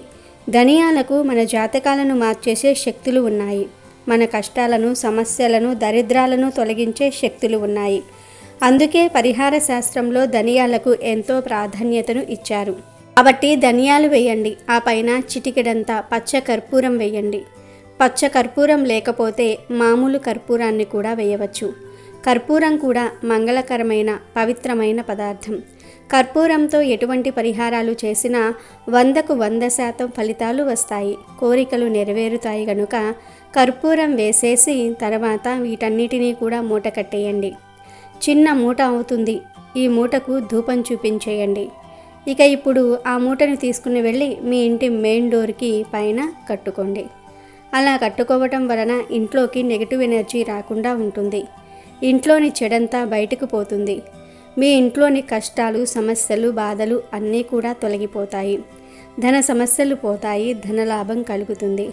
ధనియాలకు మన జాతకాలను మార్చేసే శక్తులు ఉన్నాయి, మన కష్టాలను, సమస్యలను, దరిద్రాలను తొలగించే శక్తులు ఉన్నాయి. అందుకే పరిహార శాస్త్రంలో ధనియాలకు ఎంతో ప్రాధాన్యతను ఇచ్చారు. కాబట్టి ధనియాలు వేయండి. ఆ పైన చిటికెడంతా పచ్చ కర్పూరం వేయండి. పచ్చ కర్పూరం లేకపోతే మామూలు కర్పూరాన్ని కూడా వేయవచ్చు. కర్పూరం కూడా మంగళకరమైన, పవిత్రమైన పదార్థం. కర్పూరంతో ఎటువంటి పరిహారాలు చేసినా 100కు 100% ఫలితాలు వస్తాయి, కోరికలు నెరవేరుతాయి. గనుక కర్పూరం వేసేసి తర్వాత వీటన్నిటినీ కూడా మూట కట్టేయండి. చిన్న మూట అవుతుంది. ఈ మూటకు ధూపం చూపించేయండి. ఇక ఇప్పుడు ఆ మూటను తీసుకుని వెళ్ళి మీ ఇంటి మెయిన్ డోర్కి పైన కట్టుకోండి. అలా కట్టుకోవటం వలన ఇంట్లోకి నెగిటివ్ ఎనర్జీ రాకుండా ఉంటుంది, ఇంట్లోని చెడంతా బయటకు పోతుంది, మీ ఇంట్లోని కష్టాలు, సమస్యలు, బాధలు అన్నీ కూడా తొలగిపోతాయి, ధన సమస్యలు పోతాయి, ధనలాభం కలుగుతుంది,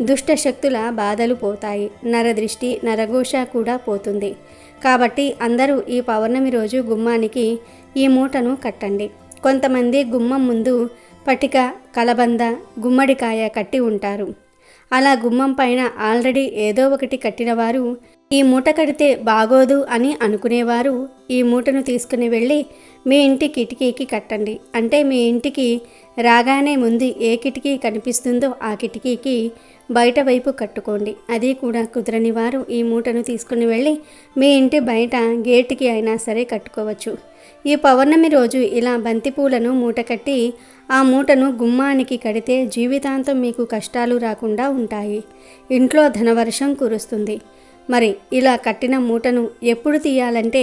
దుష్ట శక్తుల బాధలు పోతాయి, నరదృష్టి, నరఘోష కూడా పోతుంది. కాబట్టి అందరూ ఈ పౌర్ణమి రోజు గుమ్మానికి ఈ మూటను కట్టండి. కొంతమంది గుమ్మం ముందు పటిక, కలబంద, గుమ్మడికాయ కట్టి ఉంటారు. అలా గుమ్మం పైన ఆల్రెడీ ఏదో ఒకటి కట్టిన వారు ఈ మూట కడితే బాగోదు అని అనుకునేవారు ఈ మూటను తీసుకుని వెళ్ళి మీ ఇంటి కిటికీకి కట్టండి. అంటే మీ ఇంటికి రాగానే ముందు ఏ కిటికీ కనిపిస్తుందో ఆ కిటికీకి బయట వైపు కట్టుకోండి. అది కూడా కుదరని వారు ఈ మూటను తీసుకుని వెళ్ళి మీ ఇంటి బయట గేటుకి అయినా సరే కట్టుకోవచ్చు. ఈ పౌర్ణమి రోజు ఇలా బంతిపూలను మూట కట్టి ఆ మూటను గుమ్మానికి కడితే జీవితాంతం మీకు కష్టాలు రాకుండా ఉంటాయి, ఇంట్లో ధనవర్షం కురుస్తుంది. మరి ఇలా కట్టిన మూటను ఎప్పుడు తీయాలంటే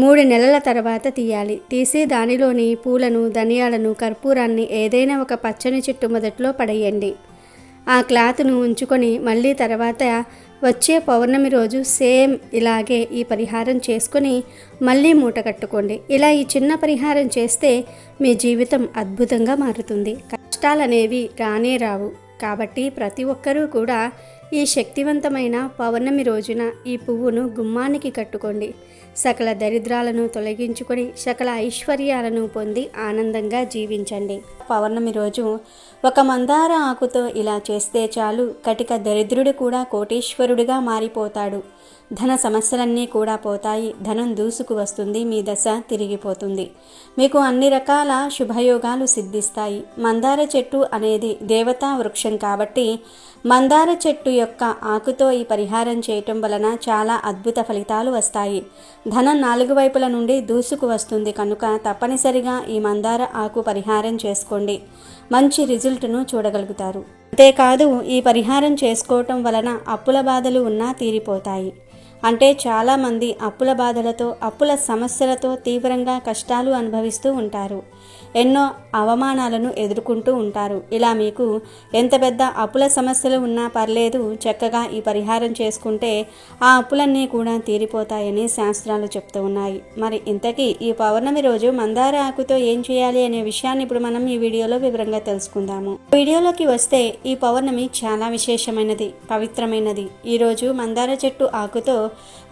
3 నెలల తర్వాత తీయాలి. తీసి దానిలోని పూలను, ధనియాలను, కర్పూరాన్ని ఏదైనా ఒక పచ్చని చెట్టు మొదట్లో పడేయండి. ఆ క్లాత్ను ఉంచుకొని మళ్ళీ తర్వాత వచ్చే పౌర్ణమి రోజు సేమ్ ఇలాగే ఈ పరిహారం చేసుకొని మళ్ళీ మూట కట్టుకోండి. ఇలా ఈ చిన్న పరిహారం చేస్తే మీ జీవితం అద్భుతంగా మారుతుంది. కష్టాలనేవి రానే రావు. కాబట్టి ప్రతి ఒక్కరూ కూడా ఈ శక్తివంతమైన పౌర్ణమి రోజున ఈ పువ్వును గుమ్మానికి కట్టుకోండి. సకల దరిద్రాలను తొలగించుకొని సకల ఐశ్వర్యాలను పొంది ఆనందంగా జీవించండి. పౌర్ణమి రోజు ఒక మందార ఆకుతో ఇలా చేస్తే చాలు, కటిక దరిద్రుడు కూడా కోటీశ్వరుడిగా మారిపోతాడు. ధన సమస్యలన్నీ కూడా పోతాయి. ధనం దూసుకు వస్తుంది. మీ దశ తిరిగిపోతుంది. మీకు అన్ని రకాల శుభయోగాలు సిద్ధిస్తాయి. మందార చెట్టు అనేది దేవతా వృక్షం కాబట్టి మందార చెట్టు యొక్క ఆకుతో ఈ పరిహారం చేయటం వలన చాలా అద్భుత ఫలితాలు వస్తాయి. ధనం 4 వైపుల నుండి దూసుకు వస్తుంది కనుక తప్పనిసరిగా ఈ మందార ఆకు పరిహారం చేసుకోండి. మంచి రిజల్ట్ను చూడగలుగుతారు. అంతేకాదు ఈ పరిహారం చేసుకోవటం వలన అప్పుల బాధలు ఉన్నా తీరిపోతాయి. అంటే చాలామంది అప్పుల బాధలతో అప్పుల సమస్యలతో తీవ్రంగా కష్టాలు అనుభవిస్తూ ఉంటారు. ఎన్నో అవమానాలను ఎదుర్కొంటూ ఉంటారు. ఇలా మీకు ఎంత పెద్ద అప్పుల సమస్యలు ఉన్నా పర్లేదు, చక్కగా ఈ పరిహారం చేసుకుంటే ఆ అప్పులన్నీ కూడా తీరిపోతాయని శాస్త్రాలు చెప్తూ ఉన్నాయి. మరి ఇంతకీ ఈ పౌర్ణమి రోజు మందార ఆకుతో ఏం చేయాలి అనే విషయాన్ని ఇప్పుడు మనం ఈ వీడియోలో వివరంగా తెలుసుకుందాము. వీడియోలోకి వస్తే ఈ పౌర్ణమి చాలా విశేషమైనది, పవిత్రమైనది. ఈరోజు మందార చెట్టు ఆకుతో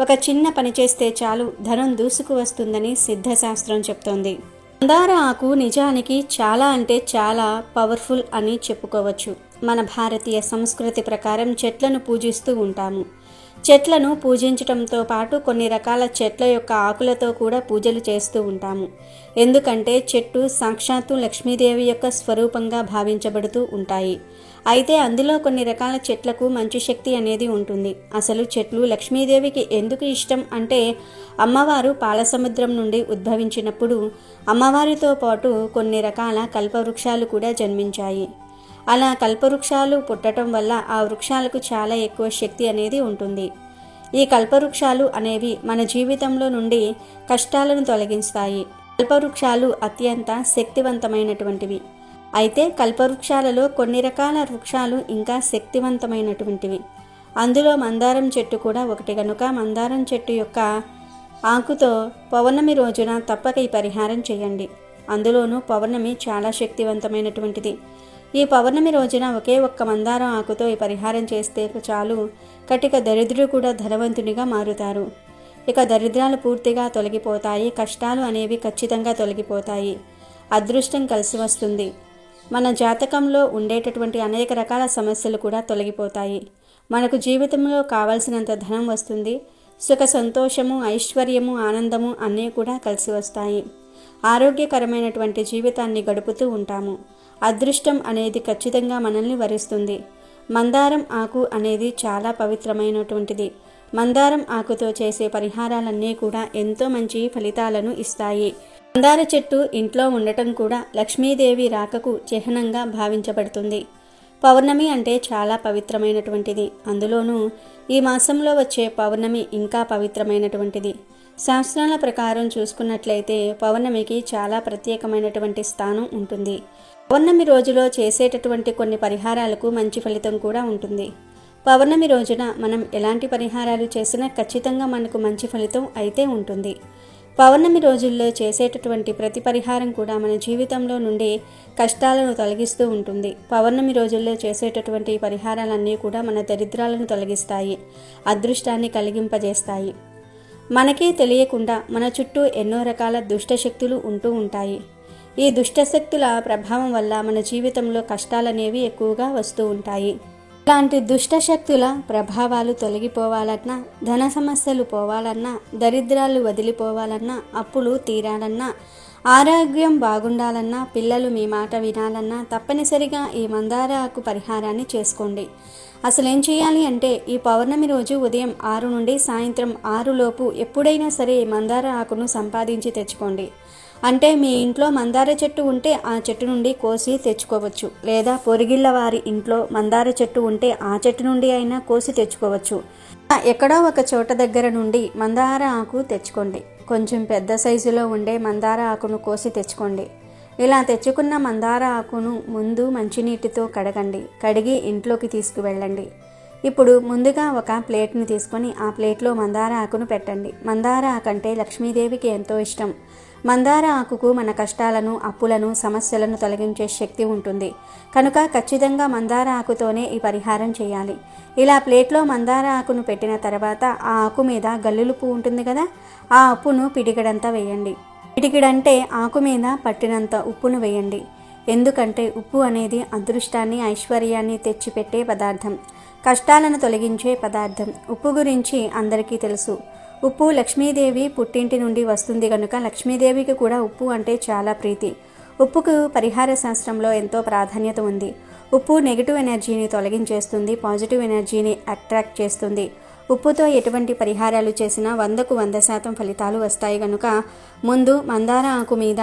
ఒక చిన్న పని చేస్తే చాలు, ధనం దూసుకు వస్తుందని సిద్ధశాస్త్రం చెప్తోంది. మందార ఆకు నిజానికి చాలా అంటే చాలా పవర్ఫుల్ అని చెప్పుకోవచ్చు. మన భారతీయ సంస్కృతి ప్రకారం చెట్లను పూజిస్తూ ఉంటాము. చెట్లను పూజించటంతో పాటు కొన్ని రకాల చెట్ల యొక్క ఆకులతో కూడా పూజలు చేస్తూ ఉంటాము. ఎందుకంటే చెట్టు సాక్షాత్తు లక్ష్మీదేవి యొక్క స్వరూపంగా భావించబడుతూ ఉంటాయి. అయితే అందులో కొన్ని రకాల చెట్లకు మంచి శక్తి అనేది ఉంటుంది. అసలు చెట్లు లక్ష్మీదేవికి ఎందుకు ఇష్టం అంటే అమ్మవారు పాలసముద్రం నుండి ఉద్భవించినప్పుడు అమ్మవారితో పాటు కొన్ని రకాల కల్పవృక్షాలు కూడా జన్మించాయి. అలా కల్పవృక్షాలు పుట్టడం వల్ల ఆ వృక్షాలకు చాలా ఎక్కువ శక్తి అనేది ఉంటుంది. ఈ కల్పవృక్షాలు అనేవి మన జీవితంలో నుండి కష్టాలను తొలగిస్తాయి. కల్పవృక్షాలు అత్యంత శక్తివంతమైనటువంటివి. అయితే కల్పవృక్షాలలో కొన్ని రకాల వృక్షాలు ఇంకా శక్తివంతమైనటువంటివి. అందులో మందారం చెట్టు కూడా ఒకటి కనుక మందారం చెట్టు యొక్క ఆకుతో పౌర్ణమి రోజున తప్పక ఈ పరిహారం చేయండి. అందులోనూ పౌర్ణమి చాలా శక్తివంతమైనటువంటిది. ఈ పౌర్ణమి రోజున ఒకే ఒక్క మందారం ఆకుతో ఈ పరిహారం చేస్తే చాలు, కటిక దరిద్రుడు కూడా ధనవంతునిగా మారుతారు. ఇక దరిద్రాలు పూర్తిగా తొలగిపోతాయి. కష్టాలు అనేవి ఖచ్చితంగా తొలగిపోతాయి. అదృష్టం కలిసి వస్తుంది. మన జాతకంలో ఉండేటటువంటి అనేక రకాల సమస్యలు కూడా తొలగిపోతాయి. మనకు జీవితంలో కావలసినంత ధనం వస్తుంది. సుఖ సంతోషము, ఐశ్వర్యము, ఆనందము అన్నీ కూడా కలిసి వస్తాయి. ఆరోగ్యకరమైనటువంటి జీవితాన్ని గడుపుతూ ఉంటాము. అదృష్టం అనేది ఖచ్చితంగా మనల్ని వరిస్తుంది. మందారం ఆకు అనేది చాలా పవిత్రమైనటువంటిది. మందారం ఆకుతో చేసే పరిహారాలన్నీ కూడా ఎంతో మంచి ఫలితాలను ఇస్తాయి. మందార చెట్టు ఇంట్లో ఉండటం కూడా లక్ష్మీదేవి రాకకు చిహ్నంగా భావించబడుతుంది. పౌర్ణమి అంటే చాలా పవిత్రమైనటువంటిది. అందులోనూ ఈ మాసంలో వచ్చే పౌర్ణమి ఇంకా పవిత్రమైనటువంటిది. శాస్త్రాల ప్రకారం చూసుకున్నట్లయితే పౌర్ణమికి చాలా ప్రత్యేకమైనటువంటి స్థానం ఉంటుంది. పౌర్ణమి రోజులో చేసేటటువంటి కొన్ని పరిహారాలకు మంచి ఫలితం కూడా ఉంటుంది. పౌర్ణమి రోజున మనం ఎలాంటి పరిహారాలు చేసినా ఖచ్చితంగా మనకు మంచి ఫలితం అయితే ఉంటుంది. పౌర్ణమి రోజుల్లో చేసేటటువంటి ప్రతి పరిహారం కూడా మన జీవితంలో నుండి కష్టాలను తొలగిస్తూ ఉంటుంది. పౌర్ణమి రోజుల్లో చేసేటటువంటి పరిహారాలన్నీ కూడా మన దరిద్రాలను తొలగిస్తాయి, అదృష్టాన్ని కలిగింపజేస్తాయి. మనకే తెలియకుండా మన చుట్టూ ఎన్నో రకాల దుష్టశక్తులు ఉంటూ ఉంటాయి. ఈ దుష్టశక్తుల ప్రభావం వల్ల మన జీవితంలో కష్టాలనేవి ఎక్కువగా వస్తూ ఉంటాయి. ఇలాంటి దుష్టశక్తుల ప్రభావాలు తొలగిపోవాలన్నా, ధన సమస్యలు పోవాలన్నా, దరిద్రాలు వదిలిపోవాలన్నా, అప్పులు తీరాలన్నా, ఆరోగ్యం బాగుండాలన్నా, పిల్లలు మీ మాట వినాలన్నా తప్పనిసరిగా ఈ మందార ఆకు పరిహారాన్ని చేసుకోండి. అసలు ఏం చేయాలి అంటే ఈ పౌర్ణమి రోజు ఉదయం 6 నుండి సాయంత్రం 6 లోపు ఎప్పుడైనా సరే మందార ఆకును సంపాదించి తెచ్చుకోండి. అంటే మీ ఇంట్లో మందార చెట్టు ఉంటే ఆ చెట్టు నుండి కోసి తెచ్చుకోవచ్చు. లేదా పొరిగిళ్ళ వారి ఇంట్లో మందార చెట్టు ఉంటే ఆ చెట్టు నుండి అయినా కోసి తెచ్చుకోవచ్చు. ఎక్కడో ఒక చోట దగ్గర నుండి మందార ఆకు తెచ్చుకోండి. కొంచెం పెద్ద సైజులో ఉండే మందార ఆకును కోసి తెచ్చుకోండి. ఇలా తెచ్చుకున్న మందార ఆకును ముందు మంచినీటితో కడగండి. కడిగి ఇంట్లోకి తీసుకువెళ్ళండి. ఇప్పుడు ముందుగా ఒక ప్లేట్ని తీసుకొని ఆ ప్లేట్లో మందార ఆకును పెట్టండి. మందార ఆకు అంటే లక్ష్మీదేవికి ఎంతో ఇష్టం. మందార ఆకుకు మన కష్టాలను, అప్పులను, సమస్యలను తొలగించే శక్తి ఉంటుంది. కనుక ఖచ్చితంగా మందార ఆకుతోనే ఈ పరిహారం చేయాలి. ఇలా ప్లేట్లో మందార ఆకును పెట్టిన తర్వాత ఆ ఆకు మీద గల్లులుపు ఉంటుంది కదా, ఆ ఉప్పును పిడిగడంతా వేయండి. పిడికిడంటే ఆకు మీద పట్టినంత ఉప్పును వేయండి. ఎందుకంటే ఉప్పు అనేది అదృష్టాన్ని, ఐశ్వర్యాన్ని తెచ్చిపెట్టే పదార్థం, కష్టాలను తొలగించే పదార్థం. ఉప్పు గురించి అందరికీ తెలుసు. ఉప్పు లక్ష్మీదేవి పుట్టింటి నుండి వస్తుంది కనుక లక్ష్మీదేవికి కూడా ఉప్పు అంటే చాలా ప్రీతి. ఉప్పుకు పరిహార శాస్త్రంలో ఎంతో ప్రాధాన్యత ఉంది. ఉప్పు నెగిటివ్ ఎనర్జీని తొలగించేస్తుంది, పాజిటివ్ ఎనర్జీని అట్రాక్ట్ చేస్తుంది. ఉప్పుతో ఎటువంటి పరిహారాలు చేసినా 100కు 100% ఫలితాలు వస్తాయి కనుక ముందు మందార ఆకు మీద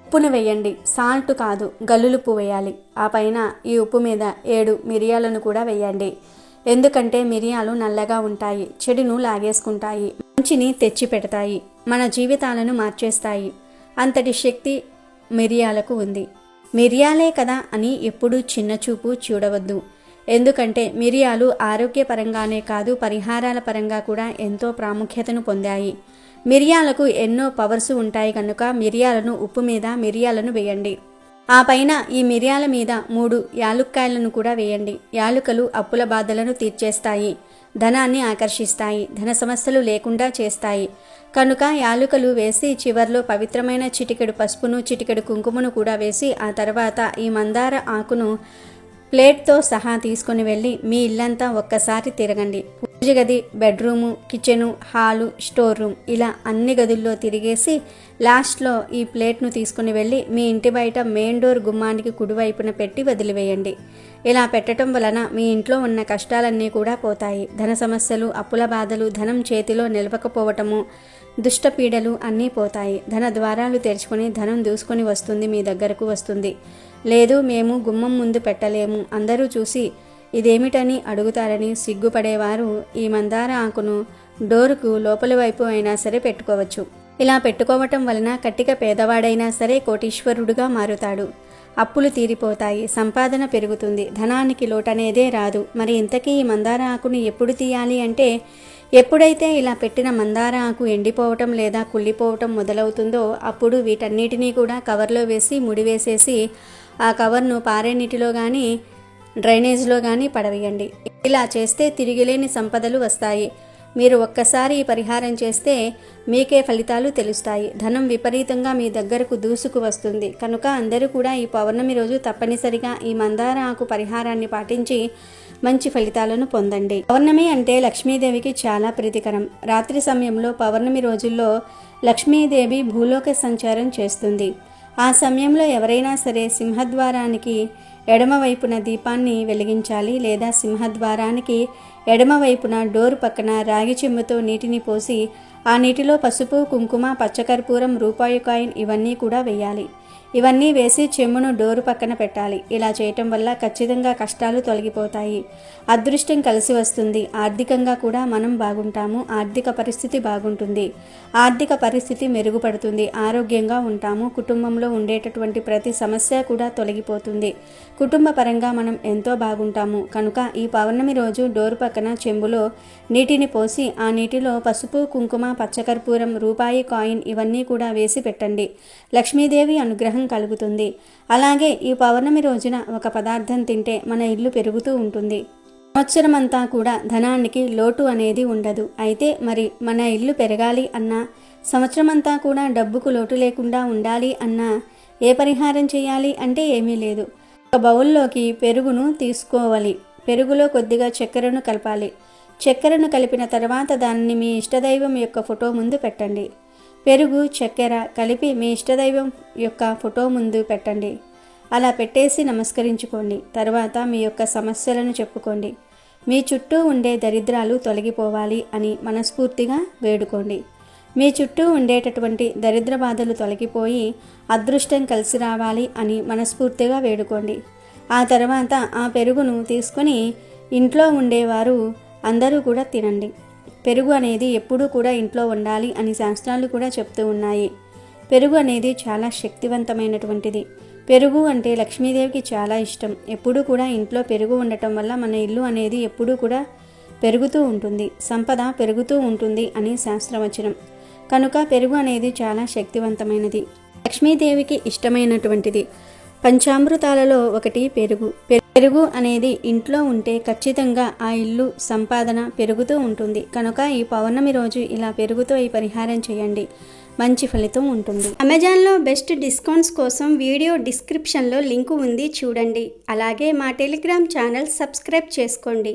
ఉప్పును వేయండి. సాల్ట్ కాదు, గల్లులుప్పు వేయాలి. ఆ పైన ఈ ఉప్పు మీద 7 మిరియాలను కూడా వేయండి. ఎందుకంటే మిరియాలు నల్లగా ఉంటాయి, చెడును లాగేసుకుంటాయి, మంచిని తెచ్చి పెడతాయి, మన జీవితాలను మార్చేస్తాయి. అంతటి శక్తి మిరియాలకు ఉంది. మిరియాలే కదా అని ఎప్పుడూ చిన్నచూపు చూడవద్దు. ఎందుకంటే మిరియాలు ఆరోగ్యపరంగానే కాదు, పరిహారాల పరంగా కూడా ఎంతో ప్రాముఖ్యతను పొందాయి. మిరియాలకు ఎన్నో పవర్స్ ఉంటాయి కనుక మిరియాలను ఉప్పు మీద మిరియాలను వేయండి. ఆ పైన ఈ మిరియాల మీద 3 యాలుక్కాయలను కూడా వేయండి. యాలుకలు అప్పుల బాధలను తీర్చేస్తాయి, ధనాన్ని ఆకర్షిస్తాయి, ధన సమస్యలు లేకుండా చేస్తాయి. కనుక యాలుకలు వేసి చివర్లో పవిత్రమైన చిటికెడు పసుపును, చిటికెడు కుంకుమను కూడా వేసి ఆ తర్వాత ఈ మందార ఆకును ప్లేట్తో సహా తీసుకుని వెళ్ళి మీ ఇల్లంతా ఒక్కసారి తిరగండి. పూజ గది, bedroom, kitchen, hall, store room ఇలా అన్ని గదుల్లో తిరిగేసి లాస్ట్లో ఈ ప్లేట్ను తీసుకుని వెళ్ళి మీ ఇంటి బయట మెయిన్ డోర్ గుమ్మానికి కుడివైపున పెట్టి వదిలివేయండి. ఇలా పెట్టడం వలన మీ ఇంట్లో ఉన్న కష్టాలన్నీ కూడా పోతాయి. ధన సమస్యలు, అప్పుల బాధలు, ధనం చేతిలో నిలవకపోవటము, దుష్టపీడలు అన్నీ పోతాయి. ధన ద్వారాలు తెరుచుకొని ధనం దూసుకొని వస్తుంది, మీ దగ్గరకు వస్తుంది. లేదు మేము గుమ్మం ముందు పెట్టలేము, అందరూ చూసి ఇదేమిటని అడుగుతారని సిగ్గుపడేవారు ఈ మందార ఆకును డోరుకు లోపలి వైపు అయినా సరే పెట్టుకోవచ్చు. ఇలా పెట్టుకోవటం వలన కట్టిక పేదవాడైనా సరే కోటీశ్వరుడుగా మారుతాడు. అప్పులు తీరిపోతాయి, సంపాదన పెరుగుతుంది, ధనానికి లోటనేదే రాదు. మరి ఇంతకీ ఈ మందార ఆకును ఎప్పుడు తీయాలి అంటే ఎప్పుడైతే ఇలా పెట్టిన మందార ఆకు ఎండిపోవటం లేదా కుళ్ళిపోవటం మొదలవుతుందో అప్పుడు వీటన్నిటినీ కూడా కవర్లో వేసి ముడివేసేసి ఆ కవర్ను పారే నీటిలో కానీ డ్రైనేజ్లో కానీ పడవేయండి. ఇలా చేస్తే తిరిగిలేని సంపదలు వస్తాయి. మీరు ఒక్కసారి ఈ పరిహారం చేస్తే మీకే ఫలితాలు తెలుస్తాయి. ధనం విపరీతంగా మీ దగ్గరకు దూసుకు వస్తుంది. కనుక అందరూ కూడా ఈ పౌర్ణమి రోజు తప్పనిసరిగా ఈ మందార ఆకు పరిహారాన్ని పాటించి మంచి ఫలితాలను పొందండి. పౌర్ణమి అంటే లక్ష్మీదేవికి చాలా ప్రీతికరం. రాత్రి సమయంలో పౌర్ణమి రోజుల్లో లక్ష్మీదేవి భూలోక సంచారం చేస్తుంది. ఆ సమయంలో ఎవరైనా సరే సింహద్వారానికి ఎడమవైపున దీపాన్ని వెలిగించాలి, లేదా సింహద్వారానికి ఎడమవైపున డోరు పక్కన రాగి చెంబుతో నీటిని పోసి ఆ నీటిలో పసుపు, కుంకుమ, పచ్చకర్పూరం, రూపాయి కాయిన్ ఇవన్నీ కూడా వేయాలి. ఇవన్నీ వేసి చెంబును డోరు పక్కన పెట్టాలి. ఇలా చేయటం వల్ల ఖచ్చితంగా కష్టాలు తొలగిపోతాయి, అదృష్టం కలిసి వస్తుంది. ఆర్థికంగా కూడా మనం బాగుంటాము, ఆర్థిక పరిస్థితి బాగుంటుంది, ఆర్థిక పరిస్థితి మెరుగుపడుతుంది, ఆరోగ్యంగా ఉంటాము, కుటుంబంలో ఉండేటటువంటి ప్రతి సమస్య కూడా తొలగిపోతుంది, కుటుంబ పరంగా మనం ఎంతో బాగుంటాము. కనుక ఈ పౌర్ణమి రోజు డోరు పక్కన చెంబులో నీటిని పోసి ఆ నీటిలో పసుపు, కుంకుమ, పచ్చకర్పూరం, రూపాయి కాయిన్ ఇవన్నీ కూడా వేసి పెట్టండి. లక్ష్మీదేవి అనుగ్రహం కలుగుతుంది. అలాగే ఈ పౌర్ణమి రోజున ఒక పదార్థం తింటే మన ఇల్లు పెరుగుతూ ఉంటుంది. సంవత్సరం అంతా కూడా ధనానికి లోటు అనేది ఉండదు. అయితే మరి మన ఇల్లు పెరగాలి అన్నా, సంవత్సరం అంతా కూడా డబ్బుకు లోటు లేకుండా ఉండాలి అన్నా ఏ పరిహారం చేయాలి అంటే ఏమీ లేదు. ఒక బౌల్లోకి పెరుగును తీసుకోవాలి. పెరుగులో కొద్దిగా చక్కెరను కలపాలి. చక్కెరను కలిపిన తర్వాత దానిని మీ ఇష్టదైవం యొక్క ఫోటో ముందు పెట్టండి. పెరుగు, చక్కెర కలిపి మీ ఇష్టదైవం యొక్క ఫోటో ముందు పెట్టండి. అలా పెట్టేసి నమస్కరించుకోండి. తర్వాత మీ యొక్క సమస్యలను చెప్పుకోండి. మీ చుట్టూ ఉండే దరిద్రాలు తొలగిపోవాలి అని మనస్ఫూర్తిగా వేడుకోండి. మీ చుట్టూ ఉండేటటువంటి దరిద్ర బాధలు తొలగిపోయి అదృష్టం కలిసి రావాలి అని మనస్ఫూర్తిగా వేడుకోండి. ఆ తర్వాత ఆ పెరుగును తీసుకొని ఇంట్లో ఉండేవారు అందరూ కూడా తినండి. పెరుగు అనేది ఎప్పుడూ కూడా ఇంట్లో ఉండాలి అని శాస్త్రాలు కూడా చెప్తూ ఉన్నాయి. పెరుగు అనేది చాలా శక్తివంతమైనటువంటిది. పెరుగు అంటే లక్ష్మీదేవికి చాలా ఇష్టం. ఎప్పుడూ కూడా ఇంట్లో పెరుగు ఉండటం వల్ల మన ఇల్లు అనేది ఎప్పుడూ కూడా పెరుగుతూ ఉంటుంది, సంపద పెరుగుతూ ఉంటుంది అని శాస్త్రవచనం. కనుక పెరుగు అనేది చాలా శక్తివంతమైనది, లక్ష్మీదేవికి ఇష్టమైనటువంటిది. పంచామృతాలలో ఒకటి పెరుగు. పెరుగు అనేది ఇంట్లో ఉంటే ఖచ్చితంగా ఆ ఇల్లు సంపాదన పెరుగుతూ ఉంటుంది. కనుక ఈ పౌర్ణమి రోజు ఇలా పెరుగుతో ఈ పరిహారం చేయండి, మంచి ఫలితం ఉంటుంది. అమెజాన్లో బెస్ట్ డిస్కౌంట్స్ కోసం వీడియో డిస్క్రిప్షన్లో లింకు ఉంది, చూడండి. అలాగే మా టెలిగ్రామ్ ఛానల్ సబ్స్క్రైబ్ చేసుకోండి.